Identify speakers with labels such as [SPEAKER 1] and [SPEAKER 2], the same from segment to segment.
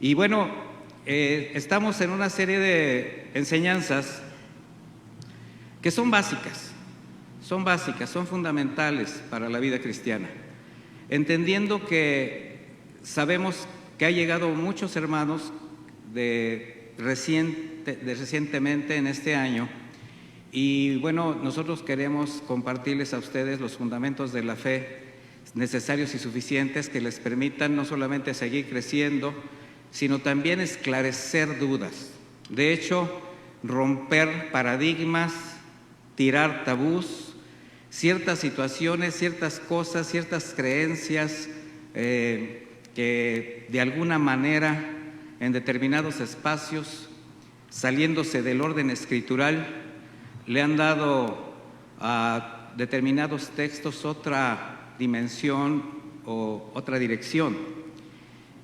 [SPEAKER 1] Y bueno, estamos en una serie de enseñanzas que son básicas, son fundamentales para la vida cristiana. Entendiendo que sabemos que ha llegado muchos hermanos recientemente en este año, y bueno, nosotros queremos compartirles a ustedes los fundamentos de la fe necesarios y suficientes que les permitan no solamente seguir creciendo, sino también esclarecer dudas. De hecho, romper paradigmas, tirar tabús, ciertas situaciones, ciertas cosas, ciertas creencias que de alguna manera en determinados espacios, saliéndose del orden escritural, le han dado a determinados textos otra dimensión o otra dirección.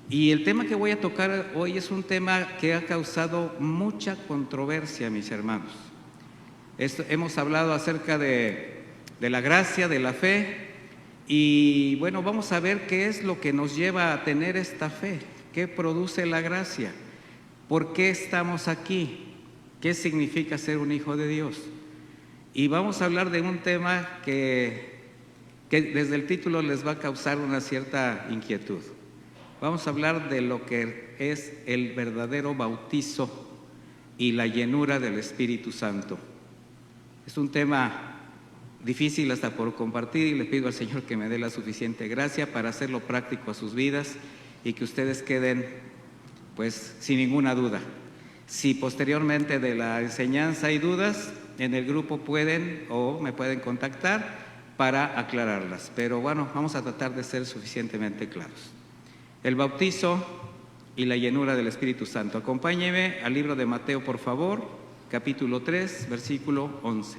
[SPEAKER 1] Y el tema que voy a tocar hoy es un tema que ha causado mucha controversia, mis hermanos. Hemos hablado acerca de la gracia, de la fe, y bueno, vamos a ver qué es lo que nos lleva a tener esta fe, qué produce la gracia, por qué estamos aquí, qué significa ser un hijo de Dios. Y vamos a hablar de un tema que desde el título les va a causar una cierta inquietud. Vamos a hablar de lo que es el verdadero bautizo y la llenura del Espíritu Santo. Es un tema difícil hasta por compartir, y le pido al Señor que me dé la suficiente gracia para hacerlo práctico a sus vidas y que ustedes queden pues sin ninguna duda. Si posteriormente de la enseñanza hay dudas, en el grupo pueden o me pueden contactar para aclararlas. Pero bueno, vamos a tratar de ser suficientemente claros. El bautizo y la llenura del Espíritu Santo. Acompáñeme al libro de Mateo, por favor, capítulo 3, versículo 11.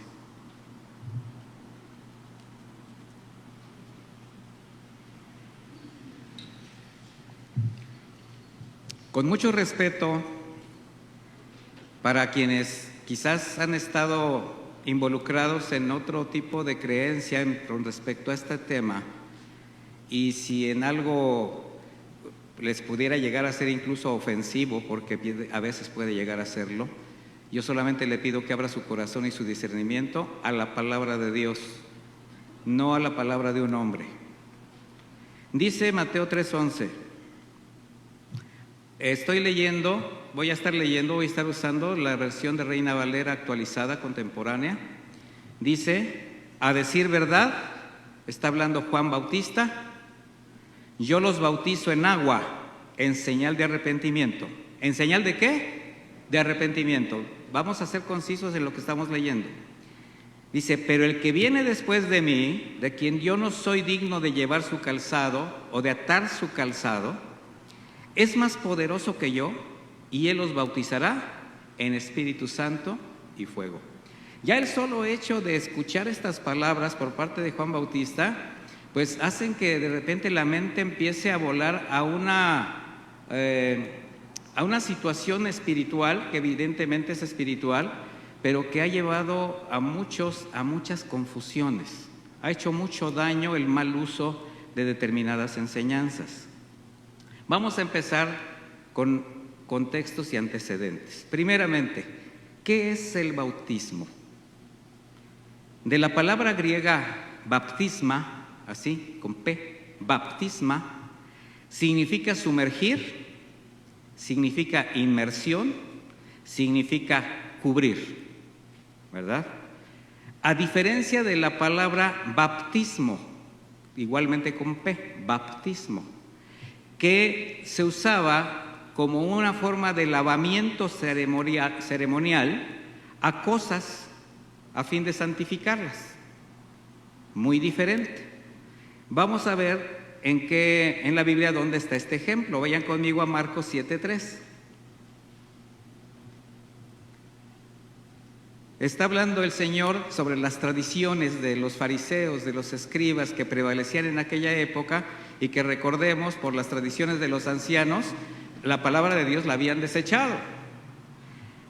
[SPEAKER 1] Con mucho respeto para quienes quizás han estado involucrados en otro tipo de creencia con respecto a este tema, y si en algo les pudiera llegar a ser incluso ofensivo, porque a veces puede llegar a serlo, yo solamente le pido que abra su corazón y su discernimiento a la palabra de Dios, no a la palabra de un hombre. Dice Mateo 3:11. Voy a estar usando la versión de Reina Valera actualizada, contemporánea. Dice: a decir verdad, está hablando Juan Bautista, yo los bautizo en agua, en señal de arrepentimiento. ¿En señal de qué? De arrepentimiento. Vamos a ser concisos en lo que estamos leyendo. Dice: pero el que viene después de mí, de quien yo no soy digno de llevar su calzado o de atar su calzado, es más poderoso que yo, y Él los bautizará en Espíritu Santo y fuego. Ya el solo hecho de escuchar estas palabras por parte de Juan Bautista, pues hacen que de repente la mente empiece a volar a una situación espiritual, que evidentemente es espiritual, pero que ha llevado a muchas confusiones. Ha hecho mucho daño el mal uso de determinadas enseñanzas. Vamos a empezar con contextos y antecedentes. Primeramente, ¿qué es el bautismo? De la palabra griega baptisma, así, con P, baptisma, significa sumergir, significa inmersión, significa cubrir, ¿verdad? A diferencia de la palabra baptismo, igualmente con P, baptismo, que se usaba como una forma de lavamiento ceremonial a cosas a fin de santificarlas. Muy diferente. Vamos a ver en la Biblia dónde está este ejemplo. Vayan conmigo a Marcos 7:3. Está hablando el Señor sobre las tradiciones de los fariseos, de los escribas que prevalecían en aquella época, y que recordemos, por las tradiciones de los ancianos, la palabra de Dios la habían desechado.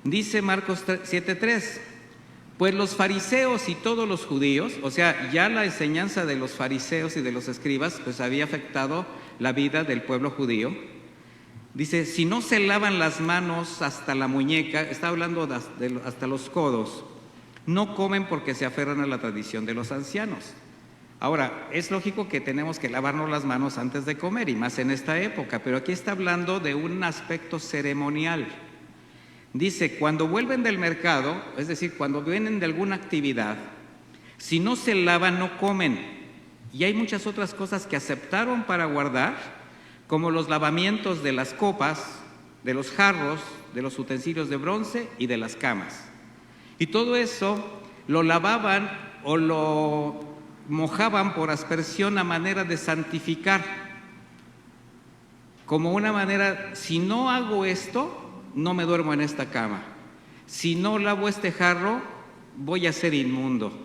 [SPEAKER 1] Dice Marcos 7:3, pues los fariseos y todos los judíos, o sea, ya la enseñanza de los fariseos y de los escribas, pues había afectado la vida del pueblo judío. Dice, si no se lavan las manos hasta la muñeca, está hablando hasta los codos, no comen porque se aferran a la tradición de los ancianos. Ahora, es lógico que tenemos que lavarnos las manos antes de comer, y más en esta época, pero aquí está hablando de un aspecto ceremonial. Dice, cuando vuelven del mercado, es decir, cuando vienen de alguna actividad, si no se lavan, no comen. Y hay muchas otras cosas que aceptaron para guardar, como los lavamientos de las copas, de los jarros, de los utensilios de bronce y de las camas. Y todo eso lo lavaban o lo mojaban por aspersión a manera de santificar, como una manera, si no hago esto, no me duermo en esta cama. Si no lavo este jarro, voy a ser inmundo.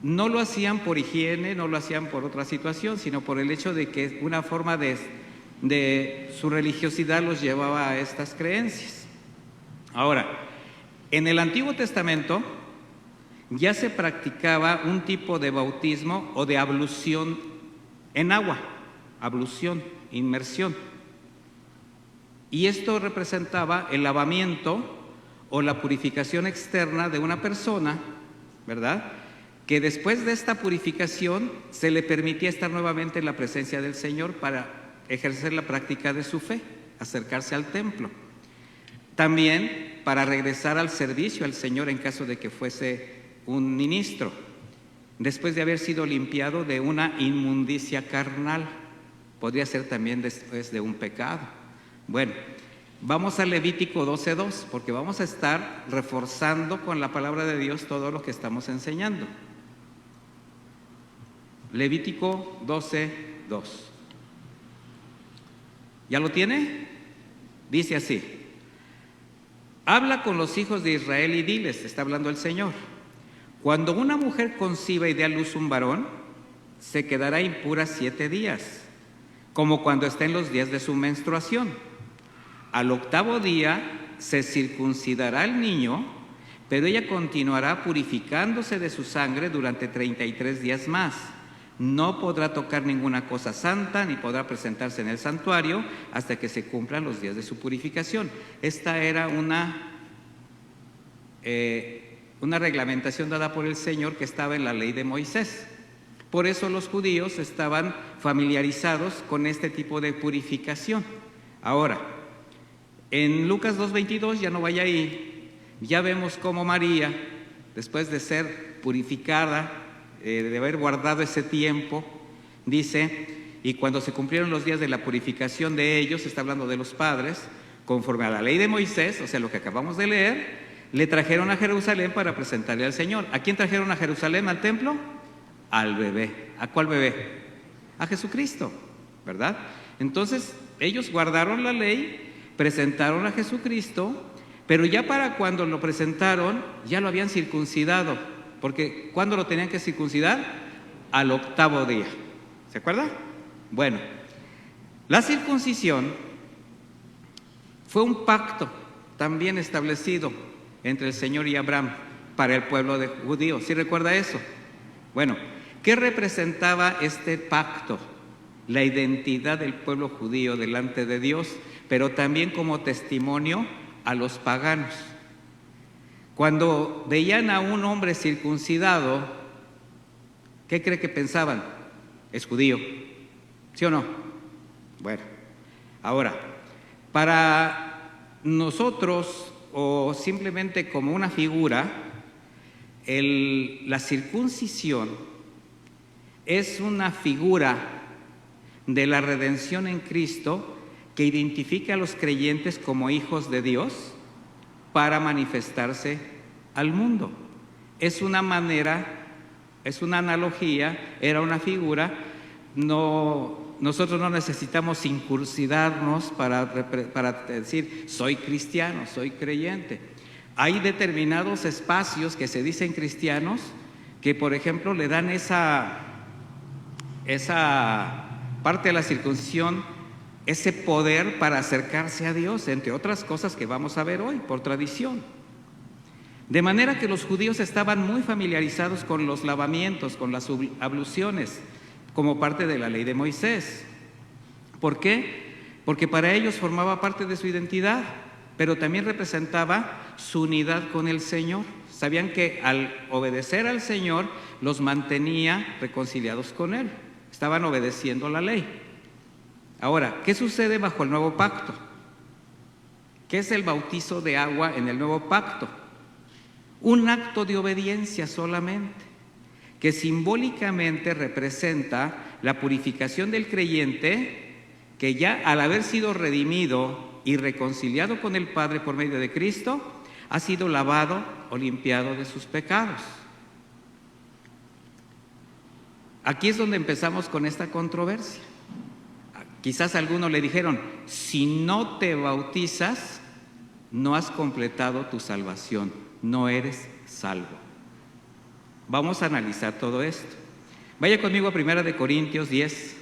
[SPEAKER 1] No lo hacían por higiene, no lo hacían por otra situación, sino por el hecho de que una forma de su religiosidad los llevaba a estas creencias. Ahora, en el Antiguo Testamento ya se practicaba un tipo de bautismo o de ablución en agua, ablución, inmersión. Y esto representaba el lavamiento o la purificación externa de una persona, ¿verdad?, que después de esta purificación se le permitía estar nuevamente en la presencia del Señor para ejercer la práctica de su fe, acercarse al templo. También para regresar al servicio al Señor en caso de que fuese un ministro, después de haber sido limpiado de una inmundicia carnal. Podría ser también después de un pecado. Bueno, vamos a Levítico 12:2, porque vamos a estar reforzando con la palabra de Dios todo lo que estamos enseñando. Levítico 12:2. ¿Ya lo tiene? Dice así: habla con los hijos de Israel y diles, está hablando el Señor, cuando una mujer conciba y dé a luz un varón, se quedará impura 7 días, como cuando está en los días de su menstruación. Al 8º día se circuncidará el niño, pero ella continuará purificándose de su sangre durante 33 días más. No podrá tocar ninguna cosa santa, ni podrá presentarse en el santuario hasta que se cumplan los días de su purificación. Esta era una reglamentación dada por el Señor que estaba en la ley de Moisés. Por eso los judíos estaban familiarizados con este tipo de purificación. Ahora, en Lucas 2:22, ya no vaya ahí, ya vemos cómo María, después de ser purificada, de haber guardado ese tiempo, dice, y cuando se cumplieron los días de la purificación de ellos, está hablando de los padres, conforme a la ley de Moisés, o sea, lo que acabamos de leer, le trajeron a Jerusalén para presentarle al Señor. ¿A quién trajeron a Jerusalén, al templo? Al bebé. ¿A cuál bebé? A Jesucristo, ¿verdad? Entonces, ellos guardaron la ley, presentaron a Jesucristo, pero ya para cuando lo presentaron, ya lo habían circuncidado. Porque ¿cuándo lo tenían que circuncidar? Al 8º día. ¿Se acuerda? Bueno, la circuncisión fue un pacto también establecido entre el Señor y Abraham para el pueblo de judíos. ¿Sí recuerda eso? Bueno, ¿qué representaba este pacto? La identidad del pueblo judío delante de Dios, pero también como testimonio a los paganos. Cuando veían a un hombre circuncidado, ¿qué cree que pensaban? Es judío, ¿sí o no? Bueno, ahora, para nosotros, o simplemente como una figura, la circuncisión es una figura de la redención en Cristo que identifica a los creyentes como hijos de Dios para manifestarse al mundo. Es una manera, es una analogía, era una figura. Nosotros no necesitamos circuncidarnos para decir soy cristiano, soy creyente. Hay determinados espacios que se dicen cristianos que, por ejemplo, le dan esa parte de la circuncisión, ese poder para acercarse a Dios, entre otras cosas que vamos a ver hoy, por tradición. De manera que los judíos estaban muy familiarizados con los lavamientos, con las abluciones, como parte de la ley de Moisés. ¿Por qué? porque para ellos formaba parte de su identidad, pero también representaba su unidad con el Señor. Sabían que al obedecer al Señor los mantenía reconciliados con Él. Estaban obedeciendo la ley. Ahora, ¿qué sucede bajo el nuevo pacto? ¿Qué es el bautizo de agua en el nuevo pacto? Un acto de obediencia solamente, que simbólicamente representa la purificación del creyente, que ya al haber sido redimido y reconciliado con el Padre por medio de Cristo, ha sido lavado o limpiado de sus pecados. Aquí es donde empezamos con esta controversia. Quizás algunos le dijeron, si no te bautizas, no has completado tu salvación, no eres salvo. Vamos a analizar todo esto. Vaya conmigo a 1 Corintios 10.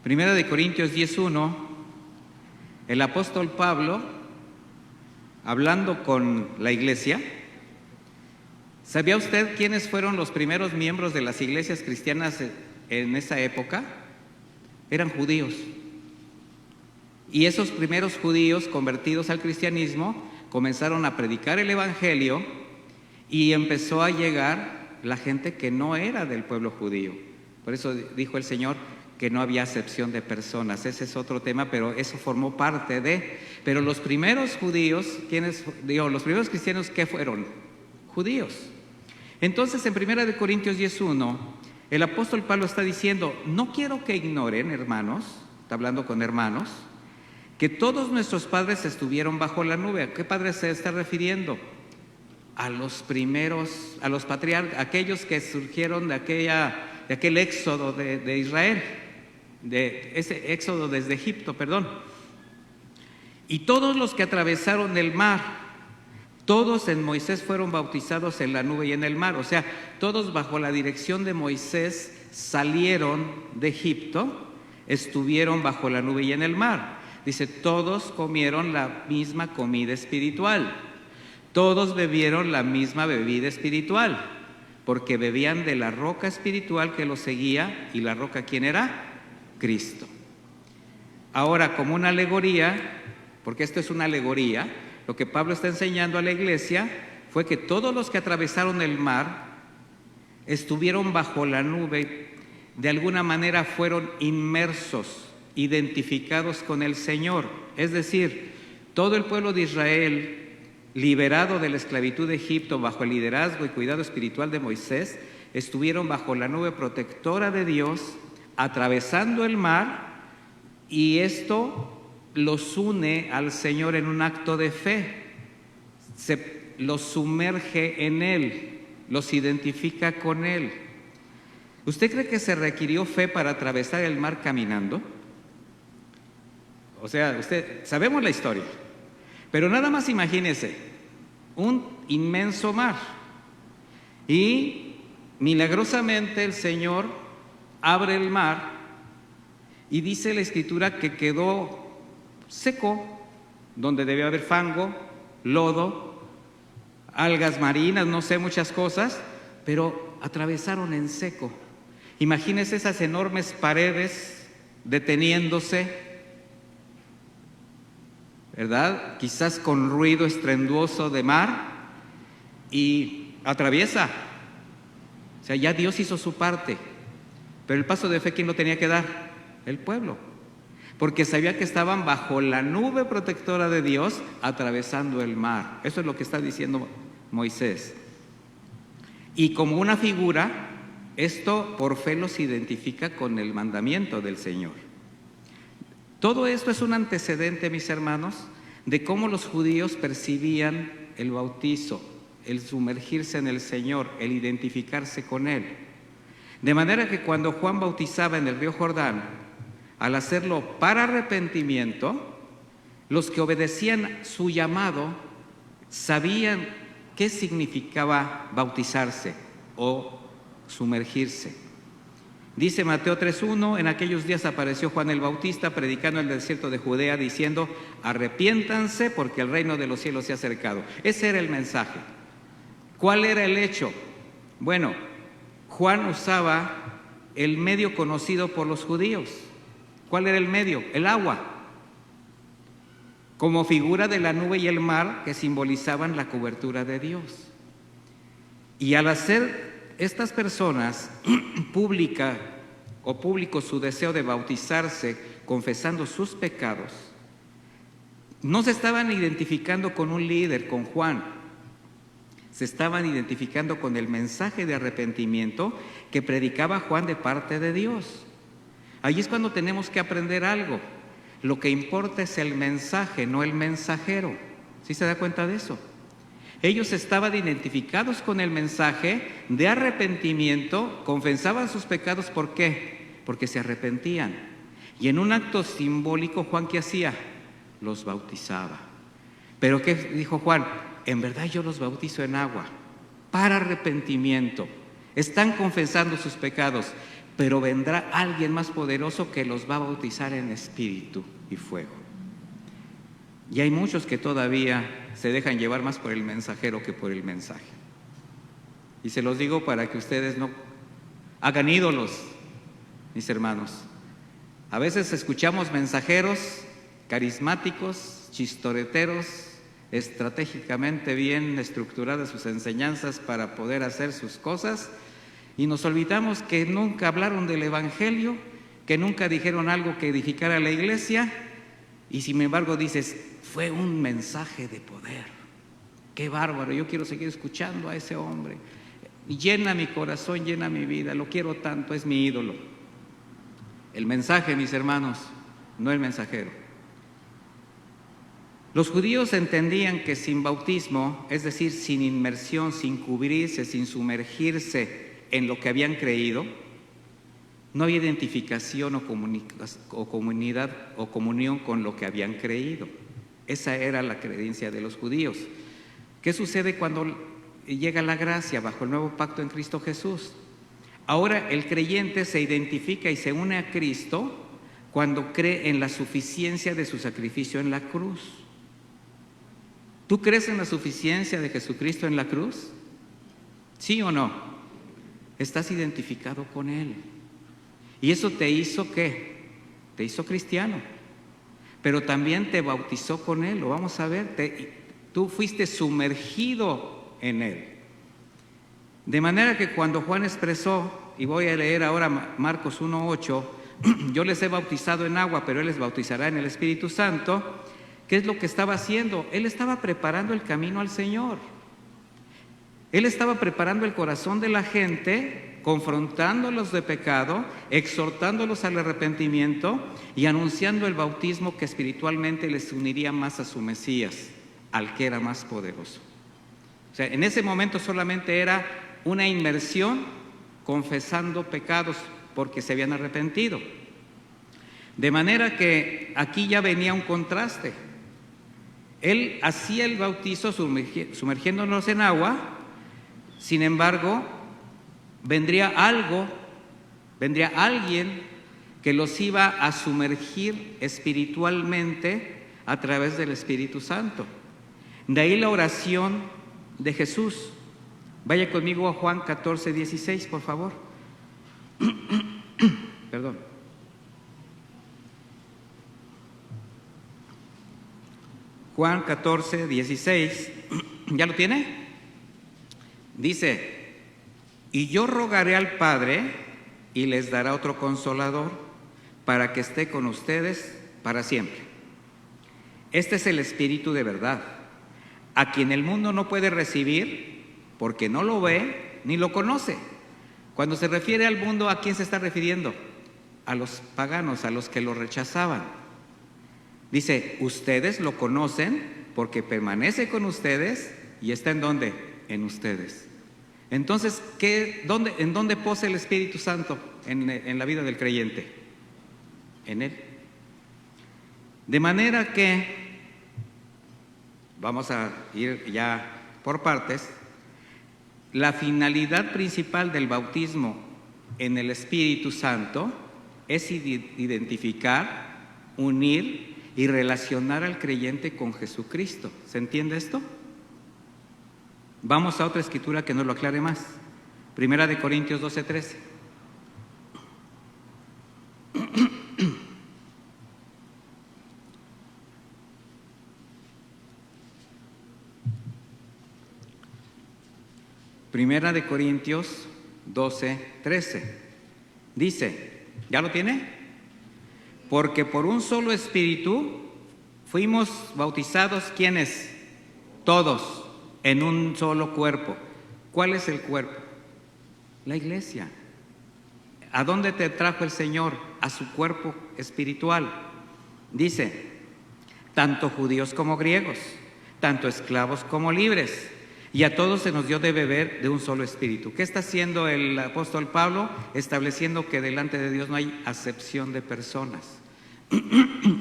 [SPEAKER 1] Primera de Corintios 10:1, el apóstol Pablo, hablando con la iglesia, ¿sabía usted quiénes fueron los primeros miembros de las iglesias cristianas en esa época? Eran judíos. Y esos primeros judíos convertidos al cristianismo comenzaron a predicar el evangelio y empezó a llegar la gente que no era del pueblo judío. Por eso dijo el Señor que no había acepción de personas. Ese es otro tema, pero eso formó parte de. Pero los primeros judíos, los primeros cristianos, ¿qué fueron? Judíos. Entonces, en 1 Corintios 10:1, el apóstol Pablo está diciendo, no quiero que ignoren, hermanos, está hablando con hermanos, que todos nuestros padres estuvieron bajo la nube. ¿A qué padres se está refiriendo? A los primeros, a los patriarcas, aquellos que surgieron de aquel éxodo de Israel, de ese éxodo desde Egipto, perdón. Y todos los que atravesaron el mar, todos en Moisés fueron bautizados en la nube y en el mar. O sea, todos bajo la dirección de Moisés salieron de Egipto, estuvieron bajo la nube y en el mar. Dice, todos comieron la misma comida espiritual, todos bebieron la misma bebida espiritual, porque bebían de la roca espiritual que los seguía. ¿Y la roca quién era? Cristo. Ahora, como una alegoría, porque esto es una alegoría, lo que Pablo está enseñando a la iglesia fue que todos los que atravesaron el mar estuvieron bajo la nube, de alguna manera fueron inmersos, identificados con el Señor. Es decir, todo el pueblo de Israel, liberado de la esclavitud de Egipto bajo el liderazgo y cuidado espiritual de Moisés, estuvieron bajo la nube protectora de Dios, atravesando el mar, y esto los une al Señor en un acto de fe, los sumerge en Él, los identifica con Él. ¿Usted cree que se requirió fe para atravesar el mar caminando? O sea, sabemos la historia, pero nada más imagínese un inmenso mar y milagrosamente el Señor abre el mar y dice la Escritura que quedó seco, donde debía haber fango, lodo, algas marinas, no sé, muchas cosas, pero atravesaron en seco. Imagínese esas enormes paredes deteniéndose, ¿verdad? Quizás con ruido estruendoso de mar, y atraviesa. O sea, ya Dios hizo su parte, pero el paso de fe, ¿quién lo tenía que dar? El pueblo, porque sabía que estaban bajo la nube protectora de Dios, atravesando el mar. Eso es lo que está diciendo Moisés. Y como una figura, esto por fe los identifica con el mandamiento del Señor. Todo esto es un antecedente, mis hermanos, de cómo los judíos percibían el bautizo, el sumergirse en el Señor, el identificarse con Él. De manera que cuando Juan bautizaba en el río Jordán, al hacerlo para arrepentimiento, los que obedecían su llamado sabían qué significaba bautizarse o sumergirse. Dice Mateo 3:1, en aquellos días apareció Juan el Bautista predicando en el desierto de Judea diciendo, arrepiéntanse porque el reino de los cielos se ha acercado. Ese era el mensaje. ¿Cuál era el hecho? Bueno, Juan usaba el medio conocido por los judíos. ¿Cuál era el medio? El agua, como figura de la nube y el mar que simbolizaban la cobertura de Dios. Y al hacer estas personas público su deseo de bautizarse confesando sus pecados, no se estaban identificando con un líder, con Juan, se estaban identificando con el mensaje de arrepentimiento que predicaba Juan de parte de Dios. Ahí es cuando tenemos que aprender algo. Lo que importa es el mensaje, no el mensajero. ¿Sí se da cuenta de eso? Ellos estaban identificados con el mensaje de arrepentimiento, confesaban sus pecados. ¿Por qué? Porque se arrepentían. Y en un acto simbólico, Juan, ¿qué hacía? Los bautizaba. ¿Pero qué dijo Juan? En verdad yo los bautizo en agua, para arrepentimiento. Están confesando sus pecados, pero vendrá alguien más poderoso que los va a bautizar en espíritu y fuego. Y hay muchos que todavía se dejan llevar más por el mensajero que por el mensaje. Y se los digo para que ustedes no hagan ídolos, mis hermanos. A veces escuchamos mensajeros carismáticos, chistoreteros, estratégicamente bien estructuradas sus enseñanzas para poder hacer sus cosas, y nos olvidamos que nunca hablaron del Evangelio, que nunca dijeron algo que edificara a la iglesia, y sin embargo dices, fue un mensaje de poder. ¡Qué bárbaro! Yo quiero seguir escuchando a ese hombre. Llena mi corazón, llena mi vida, lo quiero tanto, es mi ídolo. El mensaje, mis hermanos, no el mensajero. Los judíos entendían que sin bautismo, es decir, sin inmersión, sin cubrirse, sin sumergirse en lo que habían creído, no había identificación o comunidad o comunión con lo que habían creído. Esa era la creencia de los judíos. ¿Qué sucede cuando llega la gracia bajo el nuevo pacto en Cristo Jesús? Ahora el creyente se identifica y se une a Cristo cuando cree en la suficiencia de su sacrificio en la cruz. ¿Tú crees en la suficiencia de Jesucristo en la cruz? ¿Sí o no? Estás identificado con Él. ¿Y eso te hizo qué? Te hizo cristiano. Pero también te bautizó con Él, lo vamos a ver. Tú fuiste sumergido en Él. De manera que cuando Juan expresó, y voy a leer ahora Marcos 1:8, yo les he bautizado en agua, pero Él les bautizará en el Espíritu Santo. ¿Qué es lo que estaba haciendo? Él estaba preparando el camino al Señor. Él estaba preparando el corazón de la gente, confrontándolos de pecado, exhortándolos al arrepentimiento y anunciando el bautismo que espiritualmente les uniría más a su Mesías, al que era más poderoso. O sea, en ese momento solamente era una inmersión confesando pecados porque se habían arrepentido. De manera que aquí ya venía un contraste. Él hacía el bautizo sumergiéndonos en agua. Sin embargo, vendría alguien que los iba a sumergir espiritualmente a través del Espíritu Santo. De ahí la oración de Jesús. Vaya conmigo a Juan 14:16, por favor. Perdón. Juan 14:16, ¿ya lo tiene? Dice, y yo rogaré al Padre y les dará otro consolador para que esté con ustedes para siempre. Este es el Espíritu de verdad, a quien el mundo no puede recibir porque no lo ve ni lo conoce. Cuando se refiere al mundo, ¿a quién se está refiriendo? A los paganos, a los que lo rechazaban. Dice, ustedes lo conocen porque permanece con ustedes y está ¿en dónde? En ustedes. Entonces, ¿en dónde posa el Espíritu Santo en la vida del creyente? En Él. De manera que, vamos a ir ya por partes, la finalidad principal del bautismo en el Espíritu Santo es identificar, unir y relacionar al creyente con Jesucristo. ¿Se entiende esto? Vamos a otra escritura que nos lo aclare más. Primera de Corintios 12:13. Primera de Corintios 12:13. Dice, ¿ya lo tiene? Porque por un solo espíritu fuimos bautizados, ¿quiénes? Todos, en un solo cuerpo. ¿Cuál es el cuerpo? La iglesia. ¿A dónde te trajo el Señor? A su cuerpo espiritual. Dice, tanto judíos como griegos, tanto esclavos como libres, y a todos se nos dio de beber de un solo espíritu. ¿Qué está haciendo el apóstol Pablo? Estableciendo que delante de Dios no hay acepción de personas.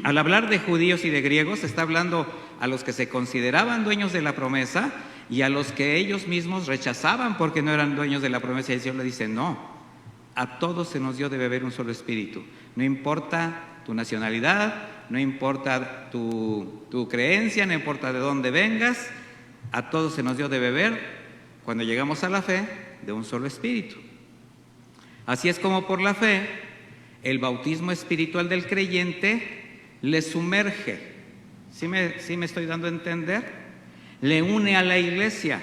[SPEAKER 1] Al hablar de judíos y de griegos, está hablando a los que se consideraban dueños de la promesa y a los que ellos mismos rechazaban porque no eran dueños de la promesa. Y el Señor le dice, no, a todos se nos dio de beber un solo espíritu. No importa tu nacionalidad, no importa tu creencia, no importa de dónde vengas, a todos se nos dio de beber, cuando llegamos a la fe, de un solo espíritu. Así es como por la fe, el bautismo espiritual del creyente le sumerge. ¿Sí me estoy dando a entender? Le une a la iglesia,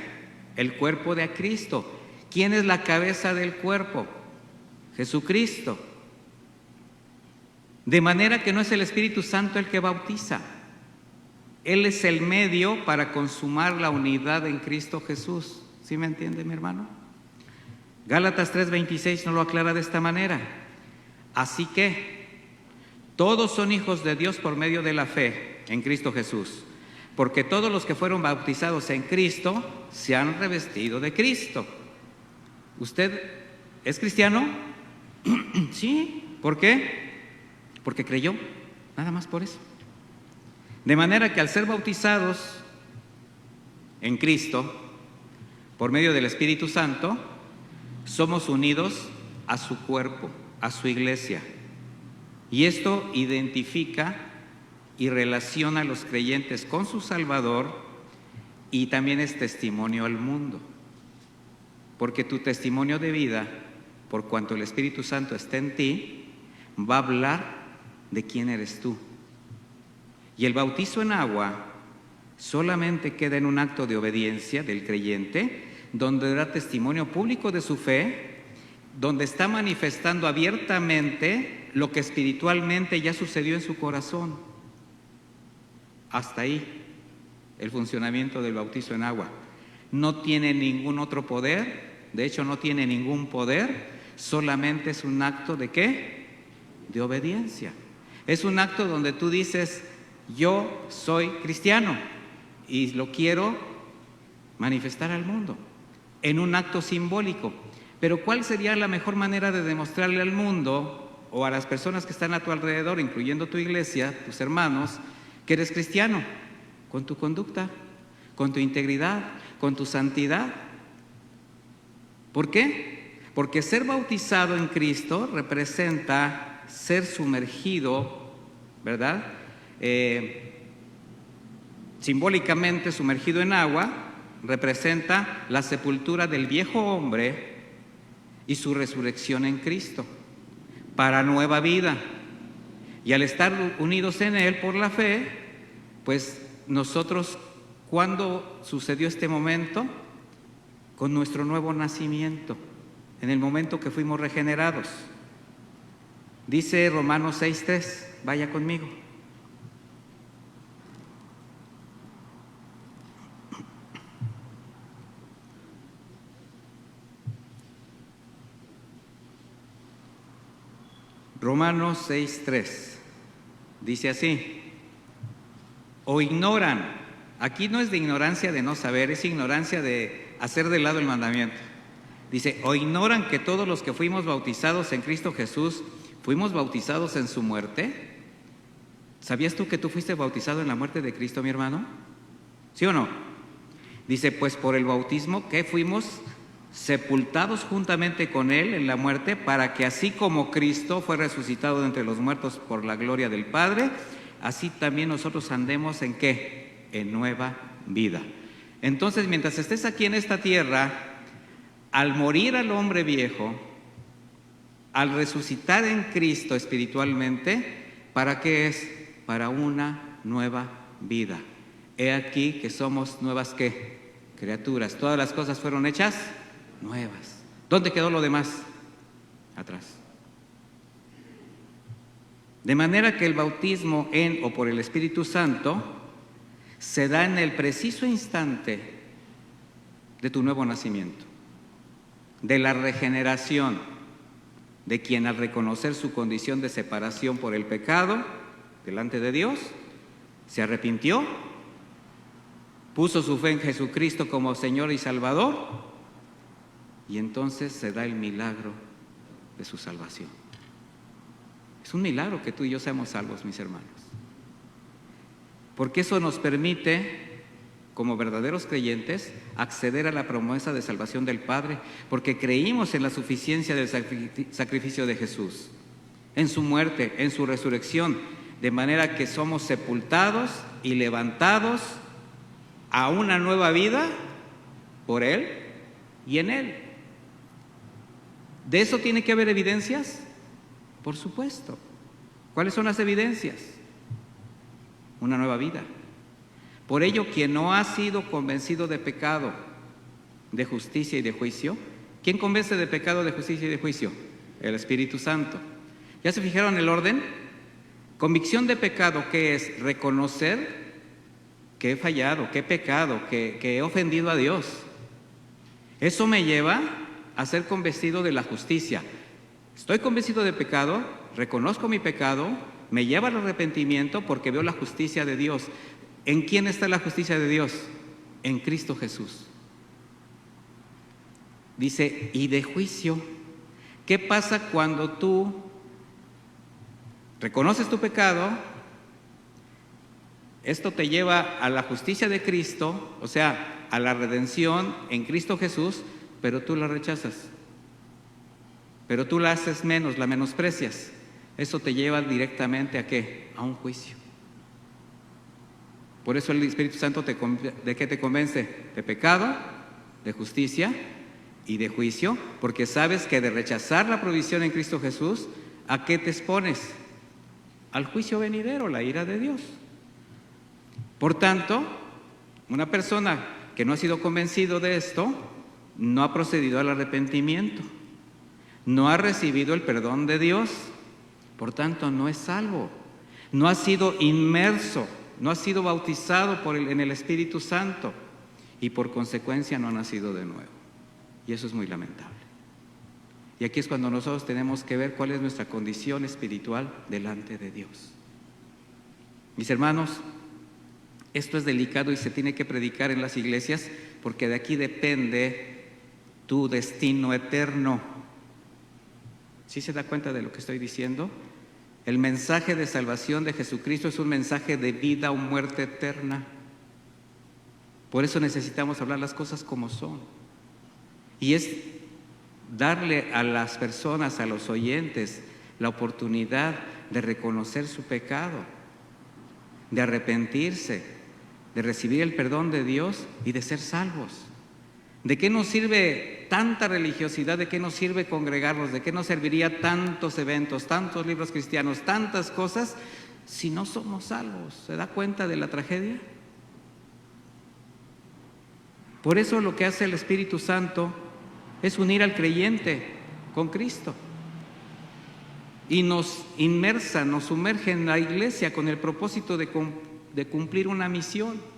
[SPEAKER 1] el cuerpo de Cristo. ¿Quién es la cabeza del cuerpo? Jesucristo. De manera que no es el Espíritu Santo el que bautiza. Él es el medio para consumar la unidad en Cristo Jesús. ¿Sí me entiende, mi hermano? Gálatas 3:26 nos lo aclara de esta manera. Así que todos son hijos de Dios por medio de la fe en Cristo Jesús, porque todos los que fueron bautizados en Cristo se han revestido de Cristo. ¿Usted es cristiano? Sí. ¿Por qué? Porque creyó, nada más por eso. De manera que al ser bautizados en Cristo, por medio del Espíritu Santo, somos unidos a su cuerpo, a su iglesia. Y esto identifica y relaciona a los creyentes con su Salvador y también es testimonio al mundo. Porque tu testimonio de vida, por cuanto el Espíritu Santo está en ti, va a hablar de quién eres tú. Y el bautizo en agua solamente queda en un acto de obediencia del creyente, donde da testimonio público de su fe, donde está manifestando abiertamente lo que espiritualmente ya sucedió en su corazón. Hasta ahí el funcionamiento del bautizo en agua. No tiene ningún otro poder, de hecho no tiene ningún poder, solamente es un acto ¿de qué? De obediencia. Es un acto donde tú dices, yo soy cristiano y lo quiero manifestar al mundo en un acto simbólico. Pero ¿cuál sería la mejor manera de demostrarle al mundo o a las personas que están a tu alrededor, incluyendo tu iglesia, tus hermanos, que eres cristiano? Con tu conducta, con tu integridad, con tu santidad. ¿Por qué? Porque ser bautizado en Cristo representa ser sumergido, ¿verdad? Simbólicamente sumergido en agua, representa la sepultura del viejo hombre y su resurrección en Cristo para nueva vida. Y al estar unidos en Él por la fe, pues nosotros, ¿cuándo sucedió este momento? Con nuestro nuevo nacimiento, en el momento que fuimos regenerados. Dice Romanos 6:3, vaya conmigo. Romanos 6:3 dice así: o ignoran, aquí no es de ignorancia de no saber, es ignorancia de hacer de lado el mandamiento. Dice, o ignoran que todos los que fuimos bautizados en Cristo Jesús, fuimos bautizados en su muerte. ¿Sabías tú que tú fuiste bautizado en la muerte de Cristo, mi hermano? ¿Sí o no? Dice, pues por el bautismo que fuimos sepultados juntamente con Él en la muerte, para que así como Cristo fue resucitado de entre los muertos por la gloria del Padre, así también nosotros andemos ¿en qué? En nueva vida. Entonces, mientras estés aquí en esta tierra, al morir al hombre viejo, al resucitar en Cristo espiritualmente, ¿para qué es? Para una nueva vida. He aquí que somos nuevas, ¿qué? Criaturas. Todas las cosas fueron hechas nuevas. ¿Dónde quedó lo demás? Atrás. De manera que el bautismo en o por el Espíritu Santo se da en el preciso instante de tu nuevo nacimiento, de la regeneración de quien, al reconocer su condición de separación por el pecado delante de Dios, se arrepintió, puso su fe en Jesucristo como Señor y Salvador, y entonces se da el milagro de su salvación. Es un milagro que tú y yo seamos salvos, mis hermanos, porque eso nos permite, como verdaderos creyentes, acceder a la promesa de salvación del Padre, porque creímos en la suficiencia del sacrificio de Jesús, en su muerte, en su resurrección, de manera que somos sepultados y levantados a una nueva vida por Él y en Él. ¿De eso tiene que haber evidencias? Por supuesto. ¿Cuáles son las evidencias? Una nueva vida. Por ello, quien no ha sido convencido de pecado, de justicia y de juicio, ¿quién convence de pecado, de justicia y de juicio? El Espíritu Santo. ¿Ya se fijaron el orden? Convicción de pecado, ¿qué es? Reconocer que he fallado, que he pecado, que he ofendido a Dios. Eso me lleva a ser convencido de la justicia. Estoy convencido de pecado, reconozco mi pecado, me lleva al arrepentimiento porque veo la justicia de Dios. ¿En quién está la justicia de Dios? En Cristo Jesús. Dice, y de juicio. ¿Qué pasa cuando tú reconoces tu pecado? Esto te lleva a la justicia de Cristo, o sea, a la redención en Cristo Jesús, pero tú la rechazas. Pero tú la haces menos, la menosprecias. Eso te lleva directamente ¿a qué? A un juicio. Por eso el Espíritu Santo ¿de qué te convence? De pecado, de justicia y de juicio, porque sabes que de rechazar la provisión en Cristo Jesús, ¿a qué te expones? Al juicio venidero, la ira de Dios. Por tanto, una persona que no ha sido convencido de esto, no ha procedido al arrepentimiento, no ha recibido el perdón de Dios, por tanto no es salvo, no ha sido inmerso, no ha sido bautizado en el Espíritu Santo y por consecuencia no ha nacido de nuevo. Y eso es muy lamentable. Y aquí es cuando nosotros tenemos que ver cuál es nuestra condición espiritual delante de Dios. Mis hermanos, esto es delicado y se tiene que predicar en las iglesias porque de aquí depende tu destino eterno. ¿Sí se da cuenta de lo que estoy diciendo? El mensaje de salvación de Jesucristo es un mensaje de vida o muerte eterna. Por eso necesitamos hablar las cosas como son. Y es darle a las personas, a los oyentes, la oportunidad de reconocer su pecado, de arrepentirse, de recibir el perdón de Dios y de ser salvos. ¿De qué nos sirve tanta religiosidad? ¿De qué nos sirve congregarnos? ¿De qué nos serviría tantos eventos, tantos libros cristianos, tantas cosas, si no somos salvos? ¿Se da cuenta de la tragedia? Por eso lo que hace el Espíritu Santo es unir al creyente con Cristo. Y nos inmersa, nos sumerge en la iglesia con el propósito de cumplir una misión.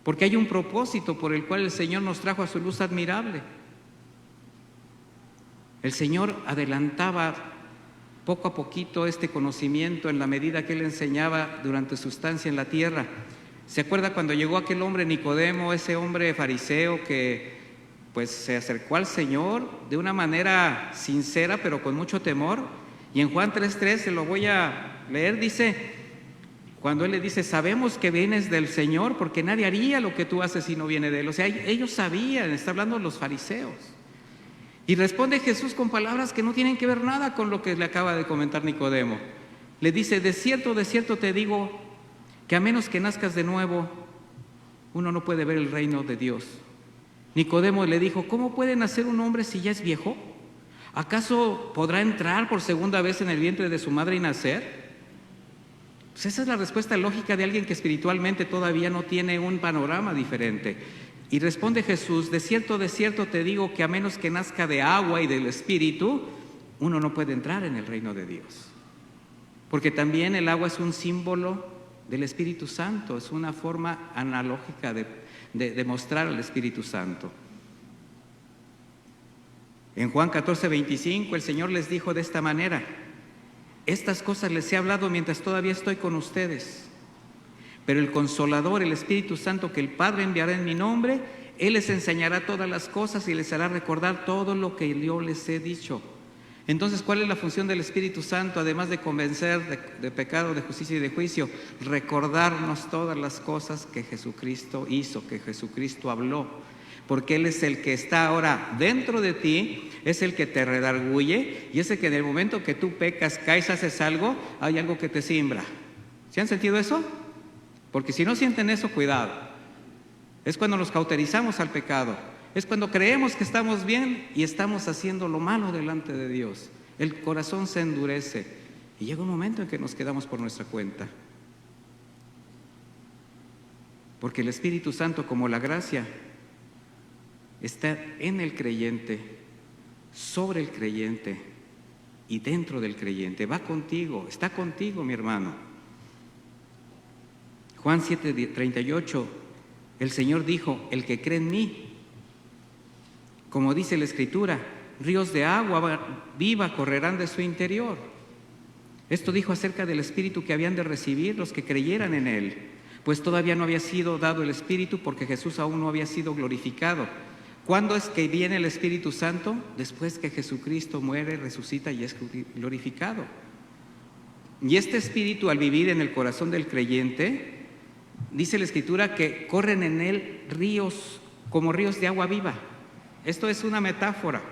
[SPEAKER 1] Porque hay un propósito por el cual el Señor nos trajo a su luz admirable. El Señor adelantaba poco a poquito este conocimiento en la medida que Él enseñaba durante su estancia en la tierra. ¿Se acuerda cuando llegó aquel hombre Nicodemo, ese hombre fariseo que pues se acercó al Señor de una manera sincera pero con mucho temor? Y en Juan 3:3, se lo voy a leer, dice, cuando Él le dice, sabemos que vienes del Señor porque nadie haría lo que tú haces si no viene de Él. O sea, ellos sabían, está hablando los fariseos. Y responde Jesús con palabras que no tienen que ver nada con lo que le acaba de comentar Nicodemo. Le dice, de cierto te digo, que a menos que nazcas de nuevo, uno no puede ver el reino de Dios. Nicodemo le dijo: ¿cómo puede nacer un hombre si ya es viejo? ¿Acaso podrá entrar por segunda vez en el vientre de su madre y nacer? Pues esa es la respuesta lógica de alguien que espiritualmente todavía no tiene un panorama diferente. Y responde Jesús: de cierto te digo que a menos que nazca de agua y del Espíritu, uno no puede entrar en el reino de Dios. Porque también el agua es un símbolo del Espíritu Santo, es una forma analógica de mostrar al Espíritu Santo. En Juan 14:25 el Señor les dijo de esta manera: estas cosas les he hablado mientras todavía estoy con ustedes, pero el Consolador, el Espíritu Santo que el Padre enviará en mi nombre, Él les enseñará todas las cosas y les hará recordar todo lo que yo les he dicho. Entonces, ¿cuál es la función del Espíritu Santo? Además de convencer de pecado, de justicia y de juicio, recordarnos todas las cosas que Jesucristo hizo, que Jesucristo habló. Porque Él es el que está ahora dentro de ti, es el que te redarguye y es el que en el momento que tú pecas, caes, haces algo, hay algo que te siembra. ¿Sí han sentido eso? Porque si no sienten eso, cuidado. Es cuando nos cauterizamos al pecado, es cuando creemos que estamos bien y estamos haciendo lo malo delante de Dios. El corazón se endurece y llega un momento en que nos quedamos por nuestra cuenta. Porque el Espíritu Santo, como la gracia, está en el creyente, sobre el creyente y dentro del creyente. Va contigo, está contigo, mi hermano. Juan 7:38, el Señor dijo: el que cree en mí, como dice la Escritura, ríos de agua viva correrán de su interior. Esto dijo acerca del Espíritu que habían de recibir los que creyeran en Él, pues todavía no había sido dado el Espíritu porque Jesús aún no había sido glorificado. ¿Cuándo es que viene el Espíritu Santo? Después que Jesucristo muere, resucita y es glorificado. Y este Espíritu, al vivir en el corazón del creyente, dice la Escritura que corren en él ríos, como ríos de agua viva. Esto es una metáfora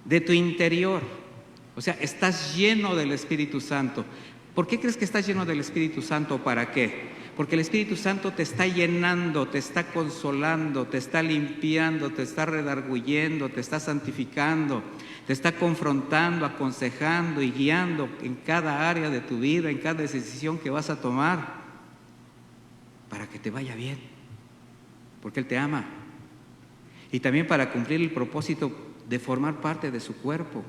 [SPEAKER 1] de tu interior. O sea, estás lleno del Espíritu Santo. ¿Por qué crees que estás lleno del Espíritu Santo? ¿Para qué? Porque el Espíritu Santo te está llenando, te está consolando, te está limpiando, te está redarguyendo, te está santificando, te está confrontando, aconsejando y guiando en cada área de tu vida, en cada decisión que vas a tomar, para que te vaya bien, porque Él te ama. Y también para cumplir el propósito de formar parte de su cuerpo.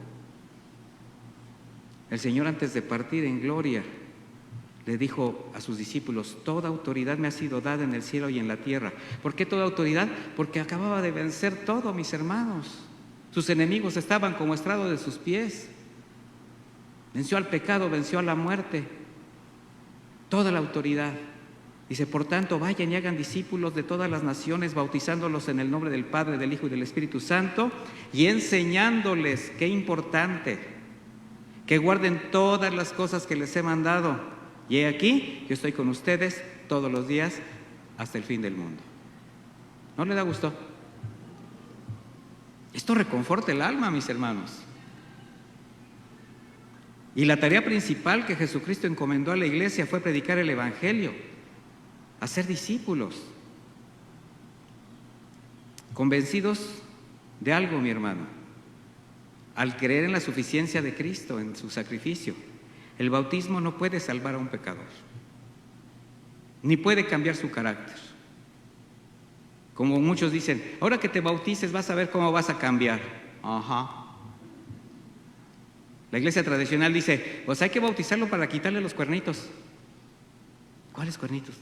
[SPEAKER 1] El Señor, antes de partir en gloria, le dijo a sus discípulos: toda autoridad me ha sido dada en el cielo y en la tierra. ¿Por qué toda autoridad? Porque acababa de vencer todo, mis hermanos. Sus enemigos estaban como estrado de sus pies. Venció al pecado, venció a la muerte. Toda la autoridad. Dice: por tanto, vayan y hagan discípulos de todas las naciones, bautizándolos en el nombre del Padre, del Hijo y del Espíritu Santo, y enseñándoles, qué importante, que guarden todas las cosas que les he mandado. Y he aquí, yo estoy con ustedes todos los días hasta el fin del mundo. ¿No le da gusto? Esto reconforta el alma, mis hermanos. Y la tarea principal que Jesucristo encomendó a la iglesia fue predicar el Evangelio, hacer discípulos, convencidos de algo, mi hermano. Al creer en la suficiencia de Cristo, en su sacrificio, el bautismo no puede salvar a un pecador, ni puede cambiar su carácter. Como muchos dicen: ahora que te bautices vas a ver cómo vas a cambiar. Ajá. La iglesia tradicional dice: pues hay que bautizarlo para quitarle los cuernitos. ¿Cuáles cuernitos?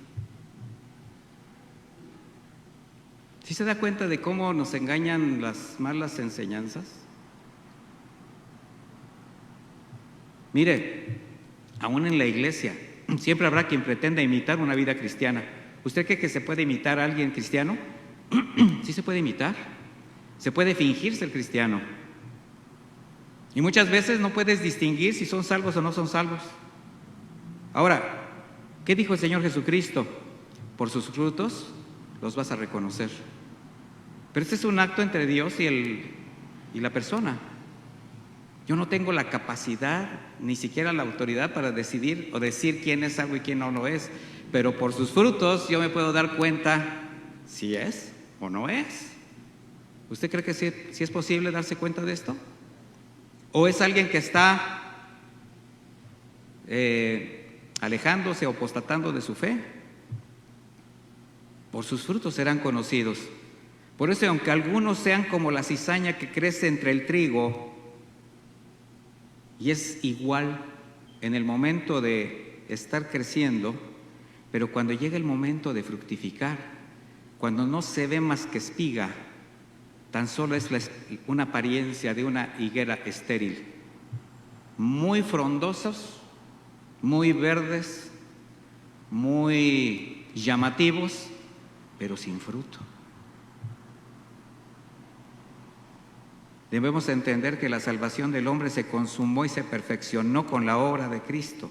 [SPEAKER 1] ¿Sí se da cuenta de cómo nos engañan las malas enseñanzas? Mire, aún en la iglesia siempre habrá quien pretenda imitar una vida cristiana. ¿Usted cree que se puede imitar a alguien cristiano? Sí se puede imitar. Se puede fingir ser cristiano. Y muchas veces no puedes distinguir si son salvos o no son salvos. Ahora, ¿qué dijo el Señor Jesucristo? Por sus frutos los vas a reconocer. Pero este es un acto entre Dios y la persona. Yo no tengo la capacidad, ni siquiera la autoridad para decidir o decir quién es salvo y quién no lo es. pero por sus frutos yo me puedo dar cuenta si es o no es. ¿Usted cree que sí es posible darse cuenta de esto? ¿O es alguien que está alejándose o apostatando de su fe? Por sus frutos serán conocidos. Por eso, aunque algunos sean como la cizaña que crece entre el trigo, y es igual en el momento de estar creciendo, pero cuando llega el momento de fructificar, cuando no se ve más que espiga, tan solo es una apariencia de una higuera estéril, muy frondosos, muy verdes, muy llamativos, pero sin fruto. Debemos entender que la salvación del hombre se consumó y se perfeccionó con la obra de Cristo.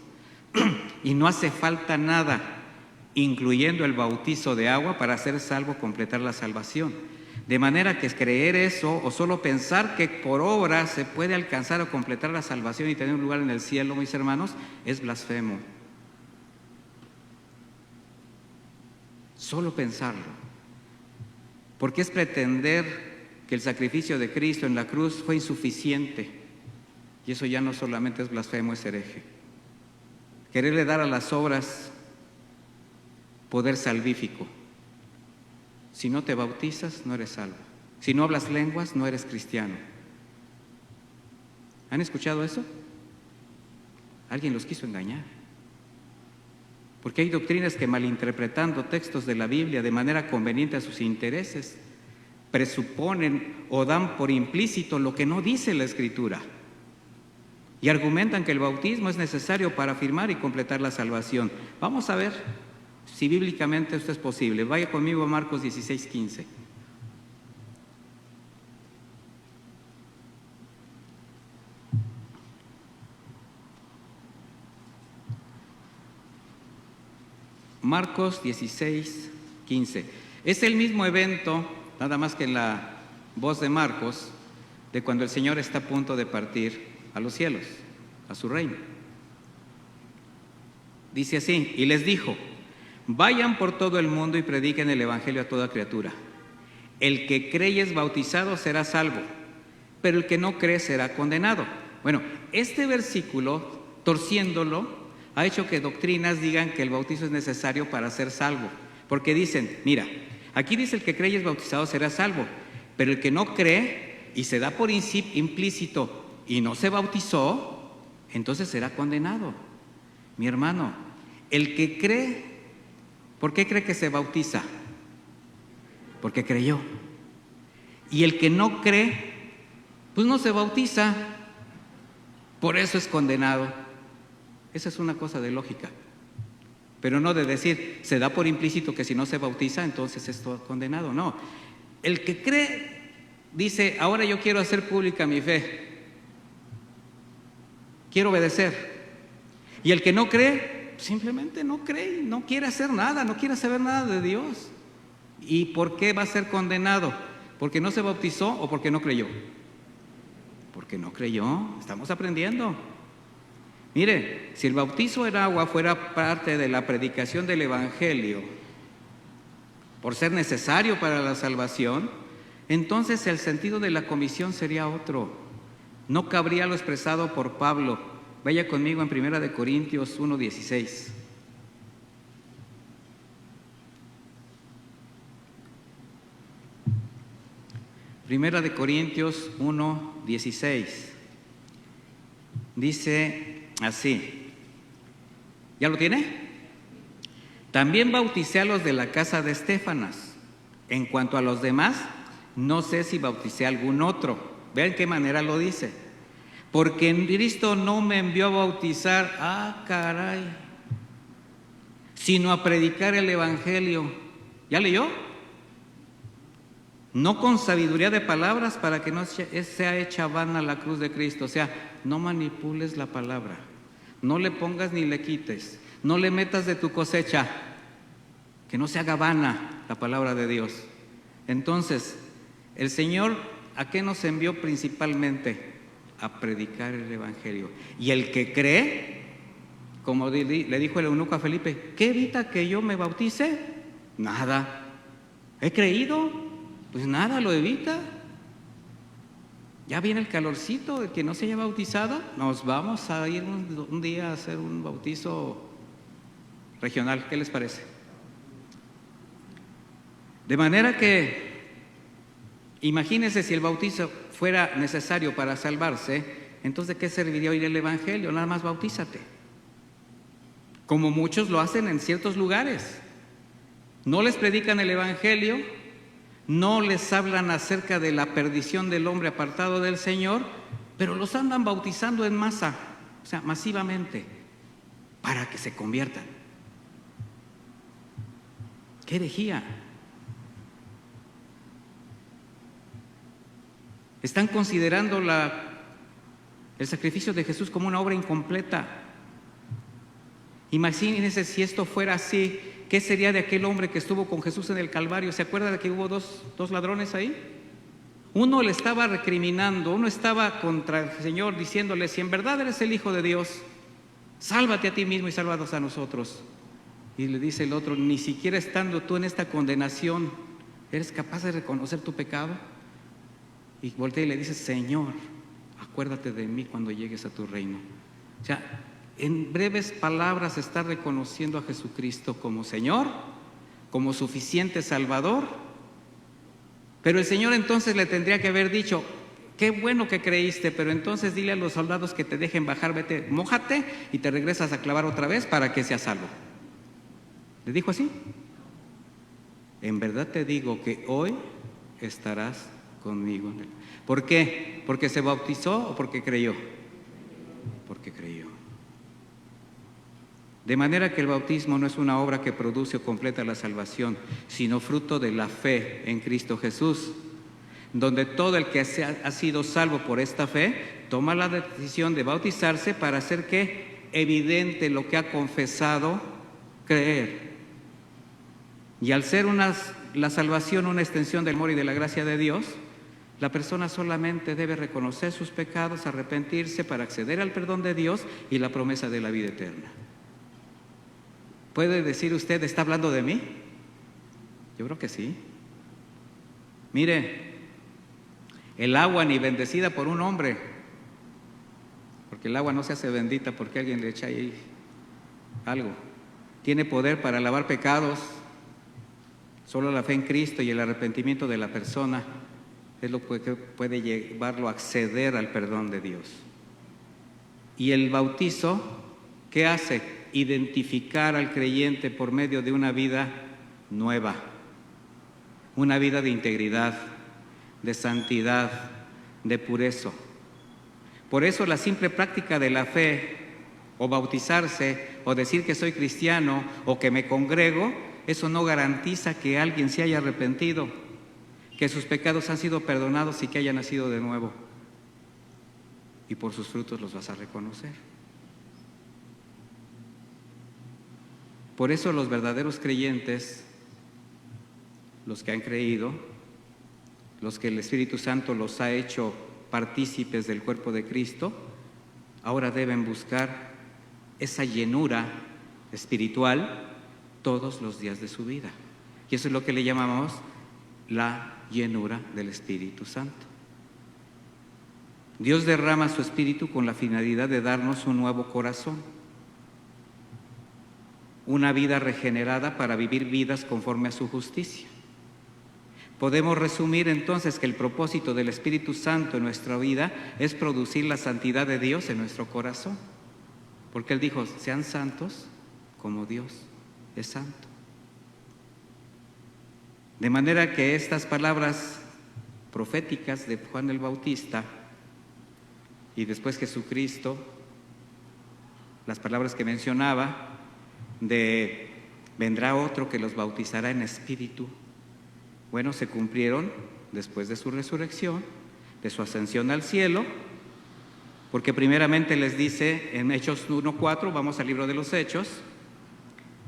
[SPEAKER 1] Y no hace falta nada, incluyendo el bautizo de agua, para ser salvo, completar la salvación. De manera que creer eso o solo pensar que por obra se puede alcanzar o completar la salvación y tener un lugar en el cielo, mis hermanos, es blasfemo. Solo pensarlo. Porque es pretender que el sacrificio de Cristo en la cruz fue insuficiente. Y eso ya no solamente es blasfemo, es hereje. Quererle dar a las obras poder salvífico. Si no te bautizas, no eres salvo. Si no hablas lenguas, no eres cristiano. ¿Han escuchado eso? Alguien los quiso engañar. Porque hay doctrinas que, malinterpretando textos de la Biblia de manera conveniente a sus intereses, presuponen o dan por implícito lo que no dice la Escritura. Y argumentan que el bautismo es necesario para afirmar y completar la salvación. Vamos a ver si bíblicamente esto es posible. Vaya conmigo a Marcos 16:15. Marcos 16:15. Es el mismo evento, nada más que en la voz de Marcos, de cuando el Señor está a punto de partir a los cielos, a su reino. Dice así: y les dijo: vayan por todo el mundo y prediquen el evangelio a toda criatura. El que cree y es bautizado será salvo, pero el que no cree será condenado. Bueno, este versículo, torciéndolo, ha hecho que doctrinas digan que el bautizo es necesario para ser salvo. Porque dicen, mira, aquí dice: el que cree y es bautizado será salvo, pero el que no cree y se da por implícito y no se bautizó, entonces será condenado. Mi hermano, el que cree, ¿por qué cree que se bautiza? Porque creyó. Y el que no cree, pues no se bautiza, por eso es condenado. Esa es una cosa de lógica, pero no de decir, se da por implícito que si no se bautiza, entonces es condenado. No, el que cree dice: ahora yo quiero hacer pública mi fe, quiero obedecer. Y el que no cree, simplemente no cree, no quiere hacer nada, no quiere saber nada de Dios. ¿Y por qué va a ser condenado? ¿Porque no se bautizó o porque no creyó? Porque no creyó. Estamos aprendiendo. Mire, si el bautizo en agua fuera parte de la predicación del evangelio, por ser necesario para la salvación, entonces el sentido de la comisión sería otro. No cabría lo expresado por Pablo. Vaya conmigo en 1 Corintios 1:16. Primera de Corintios 1:16. Dice así. ¿Ya lo tiene? También bauticé a los de la casa de Estéfanas. En cuanto a los demás, no sé si bauticé a algún otro. Vean qué manera lo dice. Porque en Cristo no me envió a bautizar, sino a predicar el evangelio. ¿Ya leyó? No con sabiduría de palabras, para que no sea hecha vana la cruz de Cristo. O sea, no manipules la palabra, no le pongas ni le quites, no le metas de tu cosecha, que no se haga vana la palabra de Dios. Entonces, el Señor, ¿a qué nos envió principalmente? A predicar el evangelio. Y el que cree Como le dijo el eunuco a Felipe, ¿qué evita que yo me bautice? Nada. ¿He creído? Pues nada lo evita. Ya viene el calorcito, el que no se haya bautizado, nos vamos a ir un día a hacer un bautizo regional. ¿Qué les parece? De manera que, imagínense si el bautizo fuera necesario para salvarse, entonces ¿de qué serviría oír el Evangelio? Nada más bautízate. Como muchos lo hacen en ciertos lugares. No les predican el Evangelio, no les hablan acerca de la perdición del hombre apartado del Señor, pero los andan bautizando en masa, o sea, masivamente, para que se conviertan. ¡Qué herejía! Están considerando el sacrificio de Jesús como una obra incompleta. Imagínense si esto fuera así, ¿qué sería de aquel hombre que estuvo con Jesús en el Calvario? ¿Se acuerda de que hubo dos ladrones ahí? Uno le estaba recriminando, uno estaba contra el Señor diciéndole, si en verdad eres el Hijo de Dios, sálvate a ti mismo y sálvanos a nosotros. Y le dice el otro, ni siquiera estando tú en esta condenación, ¿eres capaz de reconocer tu pecado? Y voltea y le dice, Señor, acuérdate de mí cuando llegues a tu reino. O sea, en breves palabras está reconociendo a Jesucristo como Señor, como suficiente Salvador. Pero el Señor entonces le tendría que haber dicho, qué bueno que creíste, pero entonces dile a los soldados que te dejen bajar, vete, mójate y te regresas a clavar otra vez para que seas salvo. ¿Le dijo así? En verdad te digo que hoy estarás conmigo. ¿Por qué? ¿Porque se bautizó o porque creyó? Porque creyó. De manera que el bautismo no es una obra que produce o completa la salvación, sino fruto de la fe en Cristo Jesús, donde todo el que ha sido salvo por esta fe toma la decisión de bautizarse para hacer que evidente lo que ha confesado, creer. Y al ser la salvación una extensión del amor y de la gracia de Dios, la persona solamente debe reconocer sus pecados, arrepentirse para acceder al perdón de Dios y la promesa de la vida eterna. ¿Puede decir usted, está hablando de mí? Yo creo que sí. Mire, el agua ni bendecida por un hombre, porque el agua no se hace bendita porque alguien le echa ahí algo. Tiene poder para lavar pecados. Solo la fe en Cristo y el arrepentimiento de la persona es lo que puede llevarlo a acceder al perdón de Dios. Y el bautizo, ¿qué hace? Identificar al creyente por medio de una vida nueva, una vida de integridad, de santidad, de pureza. Por eso la simple práctica de la fe, o bautizarse, o decir que soy cristiano, o que me congrego, eso no garantiza que alguien se haya arrepentido, que sus pecados han sido perdonados y que haya nacido de nuevo. Y por sus frutos los vas a reconocer. Por eso los verdaderos creyentes, los que han creído, los que el Espíritu Santo los ha hecho partícipes del cuerpo de Cristo, ahora deben buscar esa llenura espiritual todos los días de su vida. Y eso es lo que le llamamos la llenura del Espíritu Santo. Dios derrama su Espíritu con la finalidad de darnos un nuevo corazón, una vida regenerada para vivir vidas conforme a su justicia. Podemos resumir entonces que el propósito del Espíritu Santo en nuestra vida es producir la santidad de Dios en nuestro corazón, porque Él dijo, sean santos como Dios es santo. De manera que estas palabras proféticas de Juan el Bautista y después Jesucristo, las palabras que mencionaba de vendrá otro que los bautizará en espíritu, bueno, se cumplieron después de su resurrección, de su ascensión al cielo, porque primeramente les dice en Hechos 1:4, vamos al libro de los Hechos,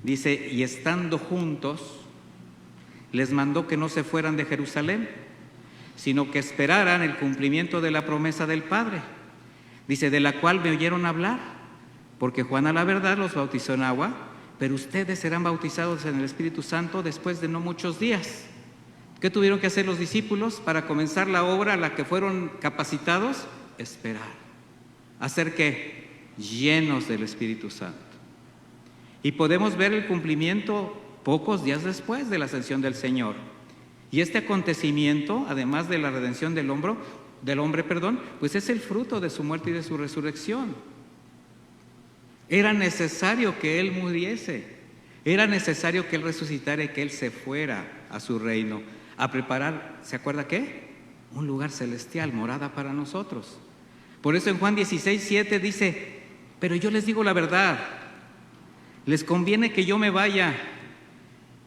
[SPEAKER 1] dice, y estando juntos, les mandó que no se fueran de Jerusalén, sino que esperaran el cumplimiento de la promesa del Padre. Dice, de la cual me oyeron hablar, porque Juan a la verdad los bautizó en agua, pero ustedes serán bautizados en el Espíritu Santo después de no muchos días. ¿Qué tuvieron que hacer los discípulos para comenzar la obra a la que fueron capacitados? Esperar. ¿Hacer qué? Llenos del Espíritu Santo. Y podemos ver el cumplimiento pocos días después de la ascensión del Señor. Y este acontecimiento, además de la redención del hombre, pues es el fruto de su muerte y de su resurrección. Era necesario que Él muriese, era necesario que Él resucitara y que Él se fuera a su reino, a preparar, ¿se acuerda qué? Un lugar celestial, morada para nosotros. Por eso en Juan 16:7 dice: pero yo les digo la verdad, les conviene que yo me vaya,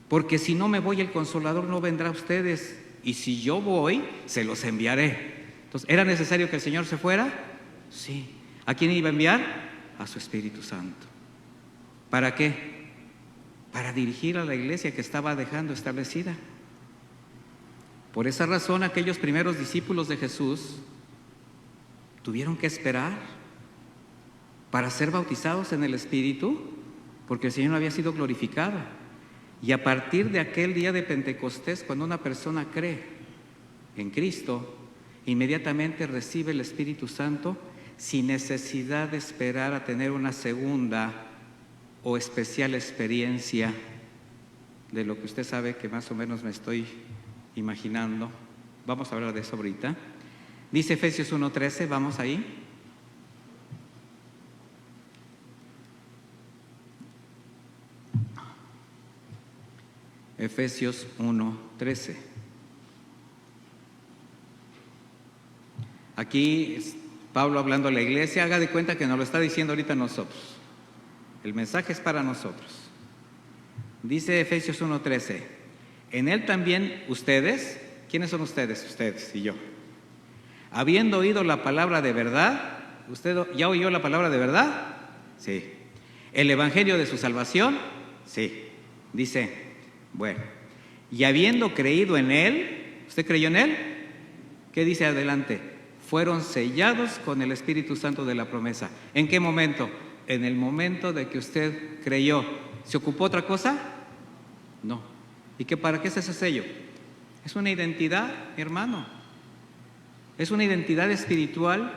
[SPEAKER 1] porque si no me voy, el Consolador no vendrá a ustedes, y si yo voy, se los enviaré. Entonces, ¿era necesario que el Señor se fuera? Sí. ¿A quién iba a enviar? A su Espíritu Santo. ¿Para qué? Para dirigir a la iglesia que estaba dejando establecida. Por esa razón, aquellos primeros discípulos de Jesús tuvieron que esperar para ser bautizados en el Espíritu, porque el Señor había sido glorificado. Y a partir de aquel día de Pentecostés, cuando una persona cree en Cristo, inmediatamente recibe el Espíritu Santo sin necesidad de esperar a tener una segunda o especial experiencia de lo que usted sabe que más o menos me estoy imaginando. Vamos a hablar de eso ahorita. Dice Efesios 1:13, vamos ahí. Efesios 1:13. Aquí Pablo hablando a la iglesia, haga de cuenta que nos lo está diciendo ahorita a nosotros. El mensaje es para nosotros. Dice Efesios 1:13, en él también ustedes, ¿quiénes son ustedes? Ustedes y yo. Habiendo oído la palabra de verdad, ¿usted ya oyó la palabra de verdad? Sí. ¿El evangelio de su salvación? Sí. Dice, bueno, y habiendo creído en él, ¿usted creyó en él? ¿Qué dice adelante? Fueron sellados con el Espíritu Santo de la promesa. ¿En qué momento? En el momento de que usted creyó. ¿Se ocupó otra cosa? No. ¿Y para qué es ese sello? Es una identidad, mi hermano. Es una identidad espiritual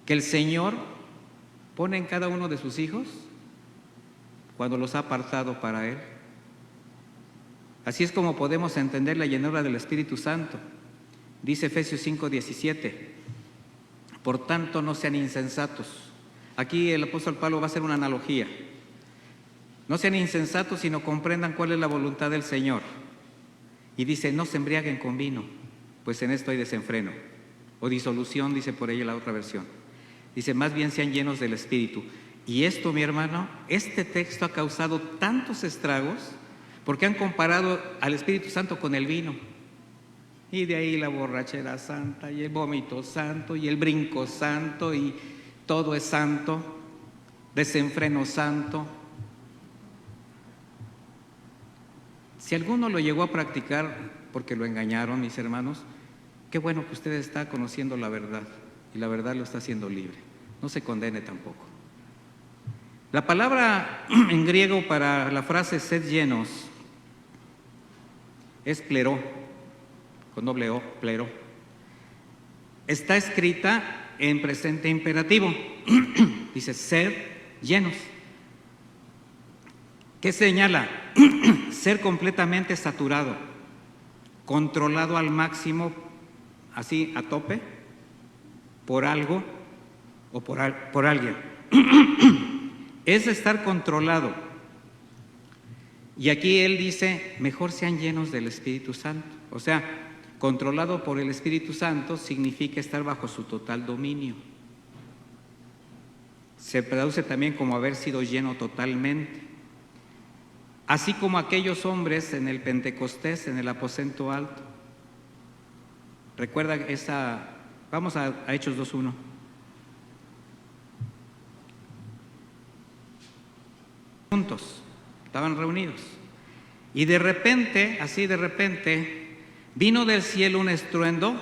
[SPEAKER 1] que el Señor pone en cada uno de sus hijos cuando los ha apartado para Él. Así es como podemos entender la llenura del Espíritu Santo. Dice Efesios 5:17, por tanto no sean insensatos. Aquí el apóstol Pablo va a hacer una analogía. No sean insensatos, sino comprendan cuál es la voluntad del Señor. Y dice, no se embriaguen con vino, pues en esto hay desenfreno. O disolución, dice por ella la otra versión. Dice, más bien sean llenos del Espíritu. Y esto, mi hermano, este texto ha causado tantos estragos porque han comparado al Espíritu Santo con el vino. Y de ahí la borrachera santa, y el vómito santo, y el brinco santo, y todo es santo, desenfreno santo. Si alguno lo llegó a practicar porque lo engañaron, mis hermanos, qué bueno que usted está conociendo la verdad, y la verdad lo está haciendo libre. No se condene tampoco. La palabra en griego para la frase sed llenos es pleró, con doble O, plero. Está escrita en presente imperativo. Dice, ser llenos. ¿Qué señala? Ser completamente saturado, controlado al máximo, así a tope, por algo o por alguien. Es estar controlado. Y aquí él dice, mejor sean llenos del Espíritu Santo. O sea, controlado por el Espíritu Santo significa estar bajo su total dominio. Se traduce también como haber sido lleno totalmente. Así como aquellos hombres en el Pentecostés, en el aposento alto. Recuerda esa, vamos a Hechos 2:1. Juntos, estaban reunidos. Y de repente, así de repente, vino del cielo un estruendo,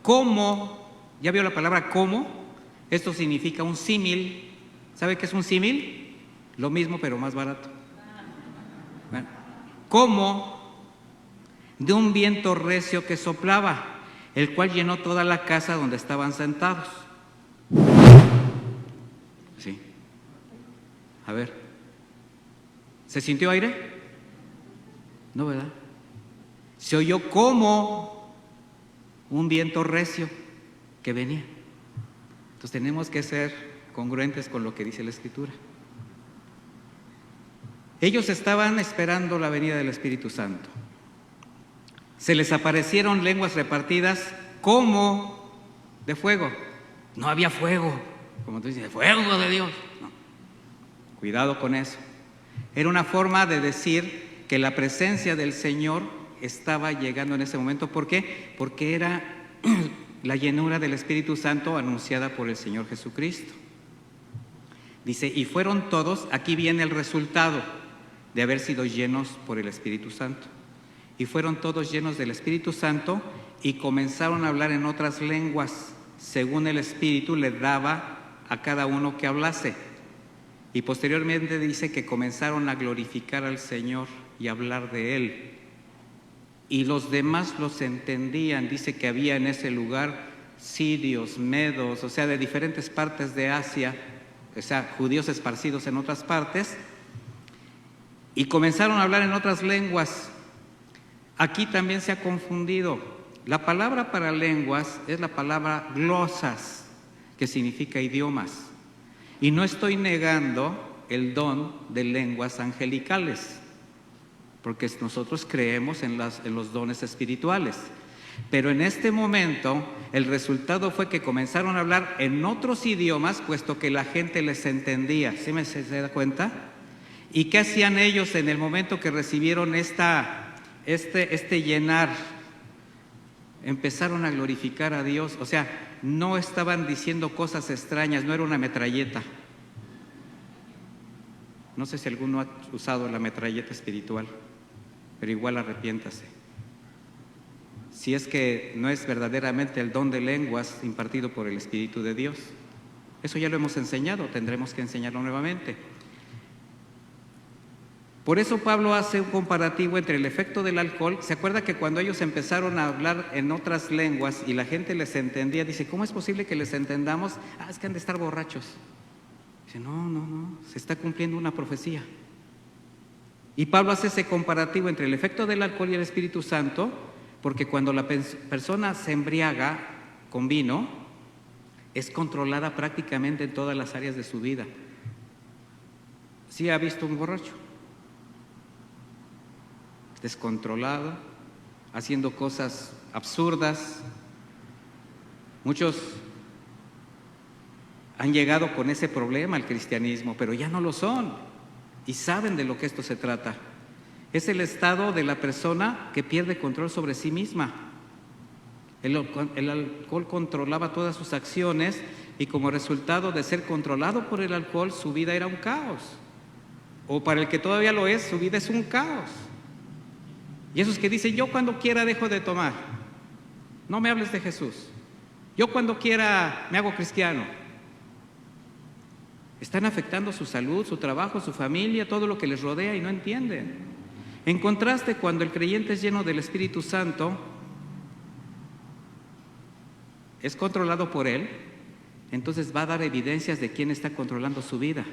[SPEAKER 1] como, ¿ya vio la palabra como? Esto significa un símil, ¿Sabe qué es un símil? Lo mismo pero más barato. Bueno, como de un viento recio que soplaba, el cual llenó toda la casa donde estaban sentados. Sí. A ver, ¿se sintió aire? No, ¿verdad? Se oyó como un viento recio que venía. Entonces tenemos que ser congruentes con lo que dice la Escritura. Ellos estaban esperando la venida del Espíritu Santo. Se les aparecieron lenguas repartidas como de fuego. No había fuego, como tú dices, fuego de Dios. No. Cuidado con eso. Era una forma de decir que la presencia del Señor estaba llegando en ese momento. ¿Por qué? Porque era la llenura del Espíritu Santo anunciada por el Señor Jesucristo. Dice, y fueron todos, aquí viene el resultado de haber sido llenos por el Espíritu Santo. Y fueron todos llenos del Espíritu Santo y comenzaron a hablar en otras lenguas, según el Espíritu le daba a cada uno que hablase. Y posteriormente dice que comenzaron a glorificar al Señor y a hablar de Él. Y los demás los entendían. Dice que había en ese lugar sirios, medos, o sea, de diferentes partes de Asia, o sea, judíos esparcidos en otras partes, y comenzaron a hablar en otras lenguas. Aquí también se ha confundido. La palabra para lenguas es la palabra glosas, que significa idiomas. Y no estoy negando el don de lenguas angelicales, porque nosotros creemos en los dones espirituales. Pero en este momento el resultado fue que comenzaron a hablar en otros idiomas, puesto que la gente les entendía. ¿Sí se da cuenta? ¿Y qué hacían ellos en el momento que recibieron este llenar? Empezaron a glorificar a Dios. O sea, no estaban diciendo cosas extrañas, no era una metralleta. No sé si alguno ha usado la metralleta espiritual, pero igual arrepiéntase. Si es que no es verdaderamente el don de lenguas impartido por el Espíritu de Dios. Eso ya lo hemos enseñado, tendremos que enseñarlo nuevamente. Por eso Pablo hace un comparativo entre el efecto del alcohol. ¿Se acuerda que cuando ellos empezaron a hablar en otras lenguas y la gente les entendía, dice, ¿cómo es posible que les entendamos? Es que han de estar borrachos. Dice, no, se está cumpliendo una profecía. Y Pablo hace ese comparativo entre el efecto del alcohol y el Espíritu Santo, porque cuando la persona se embriaga con vino, es controlada prácticamente en todas las áreas de su vida. ¿Sí ha visto un borracho? Descontrolado, haciendo cosas absurdas. Muchos han llegado con ese problema al cristianismo, pero ya no lo son y saben de lo que esto se trata. Es el estado de la persona que pierde control sobre sí misma. El alcohol controlaba todas sus acciones y como resultado de ser controlado por el alcohol, su vida era un caos. O para el que todavía lo es, su vida es un caos. Y esos que dicen, yo cuando quiera dejo de tomar, no me hables de Jesús. Yo cuando quiera me hago cristiano. Están afectando su salud, su trabajo, su familia, todo lo que les rodea y no entienden. En contraste, cuando el creyente es lleno del Espíritu Santo, es controlado por Él, entonces va a dar evidencias de quién está controlando su vida.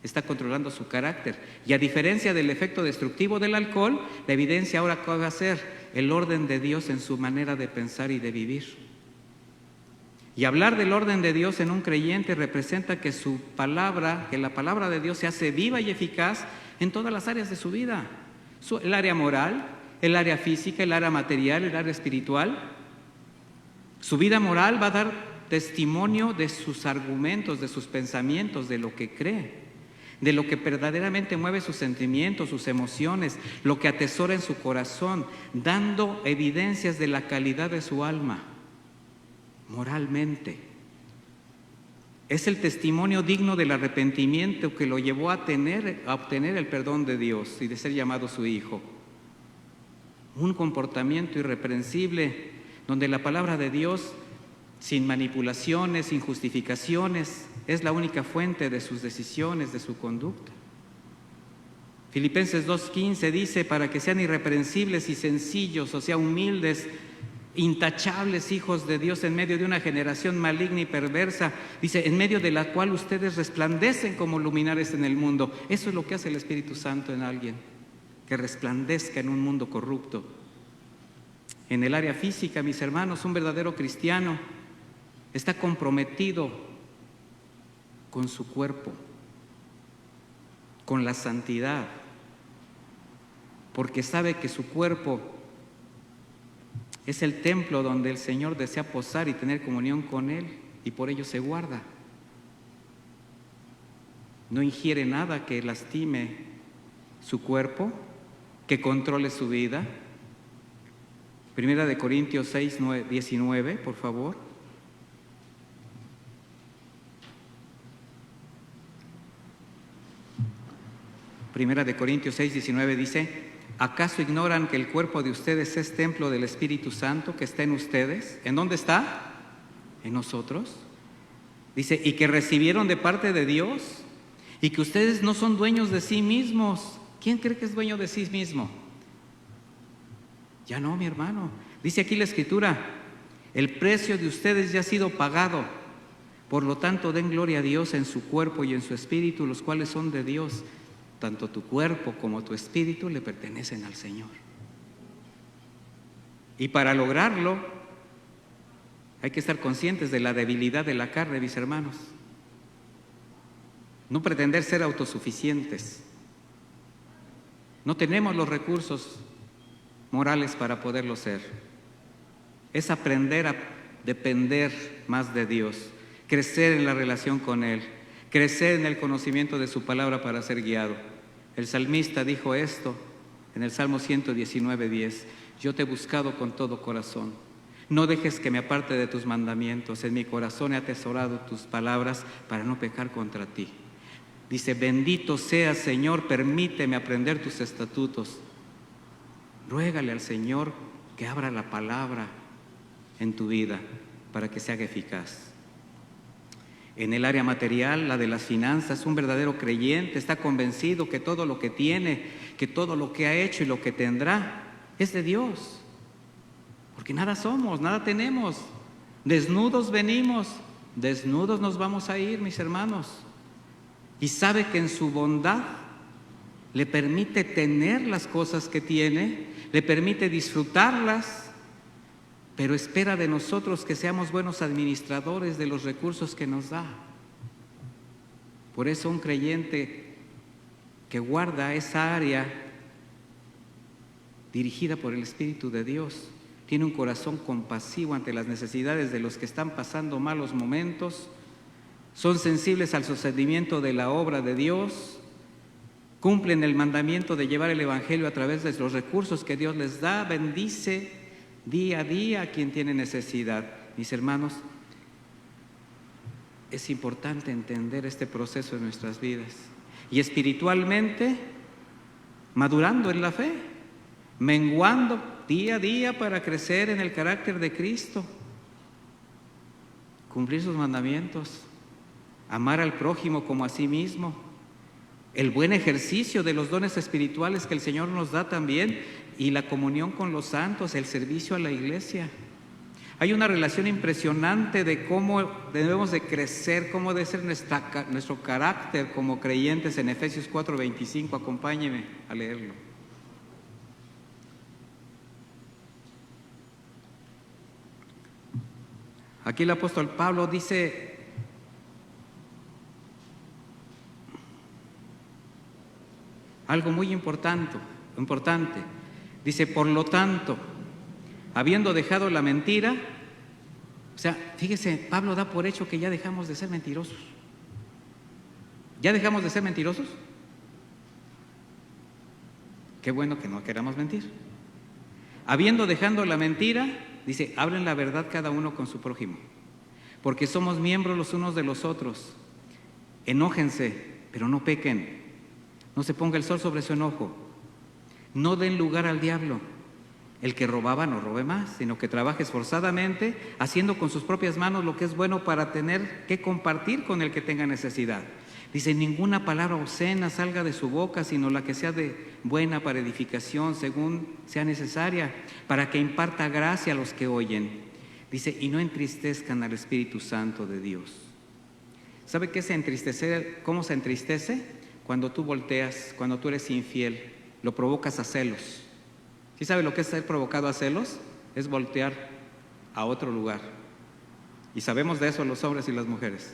[SPEAKER 1] Está controlando su carácter. Y a diferencia del efecto destructivo del alcohol, la evidencia ahora ¿cuál va a ser? El orden de Dios en su manera de pensar y de vivir. Y hablar del orden de Dios en un creyente representa que su palabra, que la palabra de Dios se hace viva y eficaz en todas las áreas de su vida. El área moral, el área física, el área material, el área espiritual. Su vida moral va a dar testimonio de sus argumentos, de sus pensamientos, de lo que cree, de lo que verdaderamente mueve sus sentimientos, sus emociones, lo que atesora en su corazón, dando evidencias de la calidad de su alma, moralmente. Es el testimonio digno del arrepentimiento que lo llevó a obtener el perdón de Dios y de ser llamado su hijo. Un comportamiento irreprensible donde la palabra de Dios sin manipulaciones, sin justificaciones. Es la única fuente de sus decisiones, de su conducta. Filipenses 2:15 dice, para que sean irreprensibles y sencillos, o sea, humildes, intachables hijos de Dios en medio de una generación maligna y perversa, dice, en medio de la cual ustedes resplandecen como luminares en el mundo. Eso es lo que hace el Espíritu Santo en alguien, que resplandezca en un mundo corrupto. En el área física, mis hermanos, un verdadero cristiano está comprometido con su cuerpo, con la santidad, porque sabe que su cuerpo es el templo donde el Señor desea posar y tener comunión con Él, y por ello se guarda. No ingiere nada que lastime su cuerpo, que controle su vida. Primera de Corintios 6:19, por favor. Primera de Corintios 6:19 dice, ¿acaso ignoran que el cuerpo de ustedes es templo del Espíritu Santo que está en ustedes? ¿En dónde está? En nosotros. Dice, y que recibieron de parte de Dios, y que ustedes no son dueños de sí mismos. ¿Quién cree que es dueño de sí mismo? Ya no, mi hermano. Dice aquí la Escritura, el precio de ustedes ya ha sido pagado. Por lo tanto, den gloria a Dios en su cuerpo y en su espíritu, los cuales son de Dios. Tanto tu cuerpo como tu espíritu le pertenecen al Señor. Y para lograrlo, hay que estar conscientes de la debilidad de la carne, mis hermanos. No pretender ser autosuficientes. No tenemos los recursos morales para poderlo ser. Es aprender a depender más de Dios, crecer en la relación con Él, crecer en el conocimiento de su palabra para ser guiado. El salmista dijo esto en el Salmo 119:10, yo te he buscado con todo corazón, no dejes que me aparte de tus mandamientos, en mi corazón he atesorado tus palabras para no pecar contra ti. Dice, bendito seas, Señor, permíteme aprender tus estatutos. Ruégale al Señor que abra la palabra en tu vida para que se haga eficaz. En el área material, la de las finanzas, un verdadero creyente está convencido que todo lo que tiene, que todo lo que ha hecho y lo que tendrá es de Dios. Porque nada somos, nada tenemos. Desnudos venimos, desnudos nos vamos a ir, mis hermanos. Y sabe que en su bondad le permite tener las cosas que tiene, le permite disfrutarlas, pero espera de nosotros que seamos buenos administradores de los recursos que nos da. Por eso un creyente que guarda esa área dirigida por el Espíritu de Dios tiene un corazón compasivo ante las necesidades de los que están pasando malos momentos, son sensibles al sucedimiento de la obra de Dios, cumplen el mandamiento de llevar el Evangelio a través de los recursos que Dios les da, bendice día a día a quien tiene necesidad. Mis hermanos, es importante entender este proceso en nuestras vidas y espiritualmente madurando en la fe, menguando día a día para crecer en el carácter de Cristo, cumplir sus mandamientos, amar al prójimo como a sí mismo, el buen ejercicio de los dones espirituales que el Señor nos da también y la comunión con los santos, el servicio a la iglesia. Hay una relación impresionante de cómo debemos de crecer, cómo debe ser nuestro carácter como creyentes en Efesios 4:25. Acompáñeme a leerlo. Aquí el apóstol Pablo dice: algo muy importante. Dice, por lo tanto, habiendo dejado la mentira, o sea, fíjese, Pablo da por hecho que ya dejamos de ser mentirosos. ¿Ya dejamos de ser mentirosos? Qué bueno que no queramos mentir. Habiendo dejado la mentira, dice, hablen la verdad cada uno con su prójimo, porque somos miembros los unos de los otros. Enójense, pero no pequen. No se ponga el sol sobre su enojo. No den lugar al diablo. El que robaba no robe más, sino que trabaje esforzadamente, haciendo con sus propias manos lo que es bueno para tener que compartir con el que tenga necesidad. Dice, ninguna palabra obscena salga de su boca, sino la que sea de buena para edificación, según sea necesaria, para que imparta gracia a los que oyen. Dice, y no entristezcan al Espíritu Santo de Dios. ¿Sabe qué es entristecer? ¿Cómo se entristece? Cuando tú volteas, cuando tú eres infiel, lo provocas a celos. ¿Sí sabe lo que es ser provocado a celos? Es voltear a otro lugar. Y sabemos de eso los hombres y las mujeres.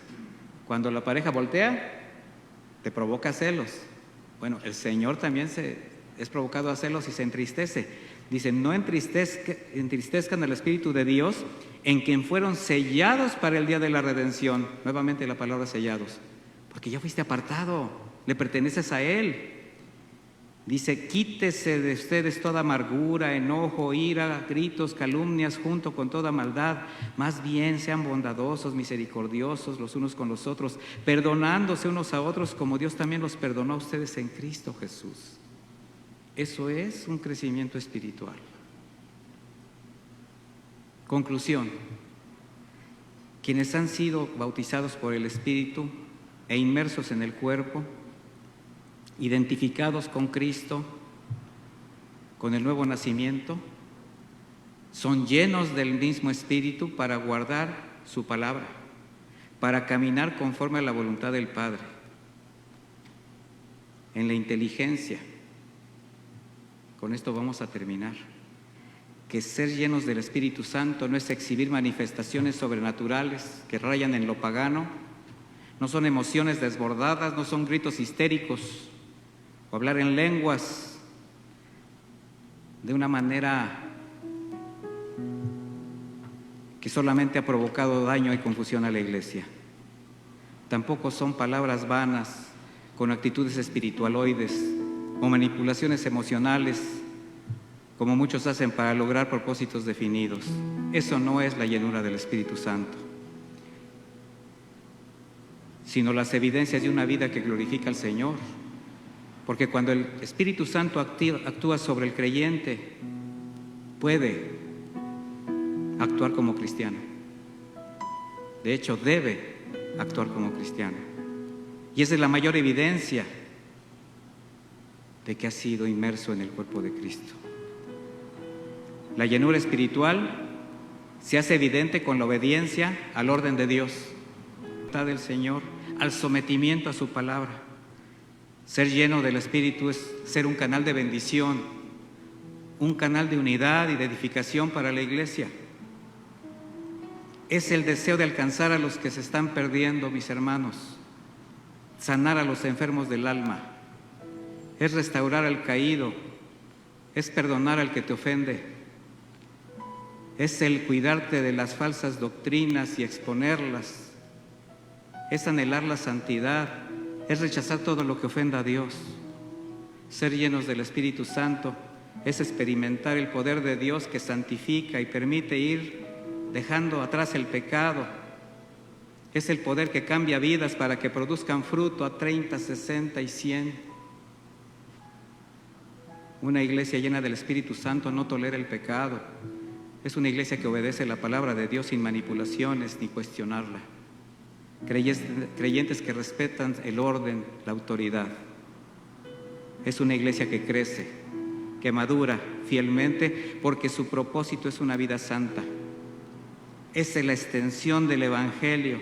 [SPEAKER 1] Cuando la pareja voltea, te provoca celos. Bueno, el Señor también es provocado a celos y se entristece. Dice, no entristezcan al Espíritu de Dios, en quien fueron sellados para el día de la redención. Nuevamente la palabra sellados. Porque ya fuiste apartado, le perteneces a Él. Dice, quítese de ustedes toda amargura, enojo, ira, gritos, calumnias, junto con toda maldad. Más bien sean bondadosos, misericordiosos los unos con los otros, perdonándose unos a otros como Dios también los perdonó a ustedes en Cristo Jesús. Eso es un crecimiento espiritual. Conclusión. Quienes han sido bautizados por el Espíritu e inmersos en el cuerpo, identificados con Cristo, con el nuevo nacimiento, son llenos del mismo Espíritu para guardar su palabra, para caminar conforme a la voluntad del Padre, en la inteligencia. Con esto vamos a terminar. Que ser llenos del Espíritu Santo no es exhibir manifestaciones sobrenaturales que rayan en lo pagano, no son emociones desbordadas, no son gritos histéricos, o hablar en lenguas de una manera que solamente ha provocado daño y confusión a la iglesia. Tampoco son palabras vanas con actitudes espiritualoides o manipulaciones emocionales como muchos hacen para lograr propósitos definidos. Eso no es la llenura del Espíritu Santo, sino las evidencias de una vida que glorifica al Señor. Porque cuando el Espíritu Santo actúa sobre el creyente, puede actuar como cristiano. De hecho, debe actuar como cristiano. Y esa es la mayor evidencia de que ha sido inmerso en el cuerpo de Cristo. La llenura espiritual se hace evidente con la obediencia al orden de Dios, a la voluntad del Señor, al sometimiento a su palabra. Ser lleno del Espíritu es ser un canal de bendición, un canal de unidad y de edificación para la iglesia. Es el deseo de alcanzar a los que se están perdiendo, mis hermanos, sanar a los enfermos del alma, es restaurar al caído, es perdonar al que te ofende, es el cuidarte de las falsas doctrinas y exponerlas, es anhelar la santidad, es rechazar todo lo que ofenda a Dios. Ser llenos del Espíritu Santo es experimentar el poder de Dios que santifica y permite ir dejando atrás el pecado. Es el poder que cambia vidas para que produzcan fruto a 30, 60 y 100. Una iglesia llena del Espíritu Santo no tolera el pecado. Es una iglesia que obedece la palabra de Dios sin manipulaciones ni cuestionarla. Creyentes que respetan el orden, la autoridad. Es una iglesia que crece, que madura fielmente, porque su propósito es una vida santa. Es la extensión del Evangelio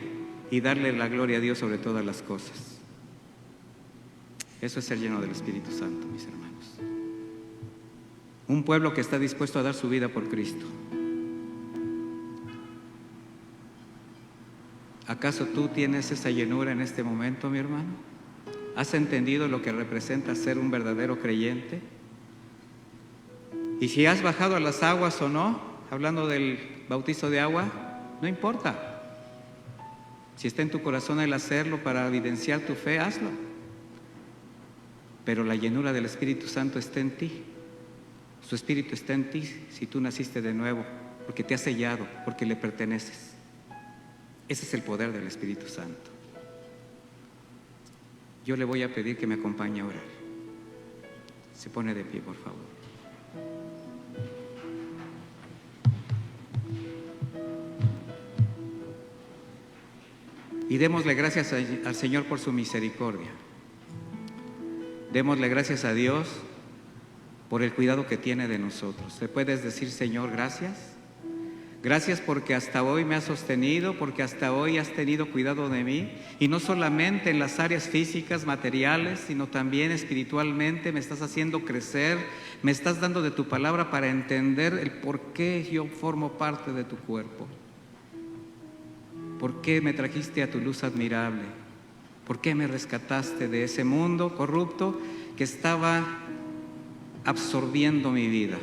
[SPEAKER 1] y darle la gloria a Dios sobre todas las cosas. Eso es ser lleno del Espíritu Santo, mis hermanos. Un pueblo que está dispuesto a dar su vida por Cristo. ¿Acaso tú tienes esa llenura en este momento, mi hermano? ¿Has entendido lo que representa ser un verdadero creyente? Y si has bajado a las aguas o no, hablando del bautizo de agua, no importa. Si está en tu corazón el hacerlo para evidenciar tu fe, hazlo. Pero la llenura del Espíritu Santo está en ti. Su Espíritu está en ti si tú naciste de nuevo, porque te ha sellado, porque le perteneces. Ese es el poder del Espíritu Santo. Yo le voy a pedir que me acompañe a orar. Se pone de pie, por favor. Y démosle gracias al Señor por su misericordia. Démosle gracias a Dios por el cuidado que tiene de nosotros. ¿Le puedes decir, Señor, gracias? Gracias porque hasta hoy me has sostenido, porque hasta hoy has tenido cuidado de mí. Y no solamente en las áreas físicas, materiales, sino también espiritualmente me estás haciendo crecer, me estás dando de tu palabra para entender el por qué yo formo parte de tu cuerpo. ¿Por qué me trajiste a tu luz admirable? ¿Por qué me rescataste de ese mundo corrupto que estaba absorbiendo mi vida,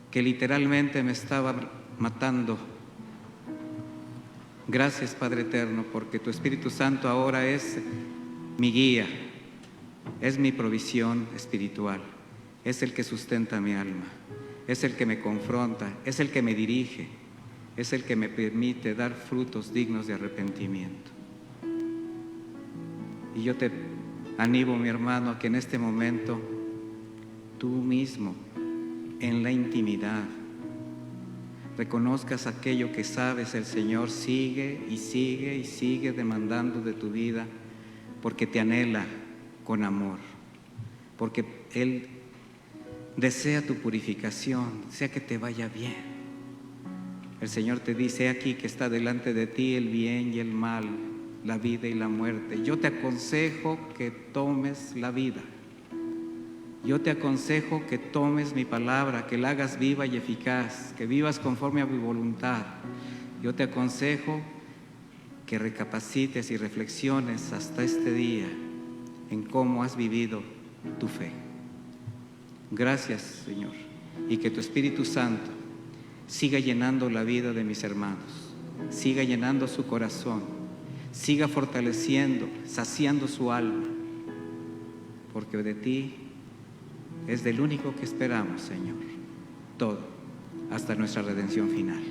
[SPEAKER 1] que literalmente me estaba matando? Gracias, Padre eterno, porque tu Espíritu Santo ahora es mi guía, es mi provisión espiritual, es el que sustenta mi alma, es el que me confronta, es el que me dirige, es el que me permite dar frutos dignos de arrepentimiento. Y yo te animo, mi hermano, a que en este momento tú mismo, en la intimidad, reconozcas aquello que sabes el Señor sigue y sigue y sigue demandando de tu vida, porque te anhela con amor, porque Él desea tu purificación, desea que te vaya bien. El Señor te dice: aquí que está delante de ti el bien y el mal, la vida y la muerte. Yo te aconsejo que tomes la vida. Yo te aconsejo que tomes mi palabra, que la hagas viva y eficaz, que vivas conforme a mi voluntad. Yo te aconsejo que recapacites y reflexiones hasta este día en cómo has vivido tu fe. Gracias, Señor, y que tu Espíritu Santo siga llenando la vida de mis hermanos, siga llenando su corazón, siga fortaleciendo, saciando su alma, porque de ti es del único que esperamos, Señor, todo, hasta nuestra redención final.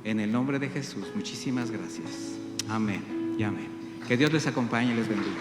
[SPEAKER 1] En el nombre de Jesús, muchísimas gracias. Amén y amén. Que Dios les acompañe y les bendiga.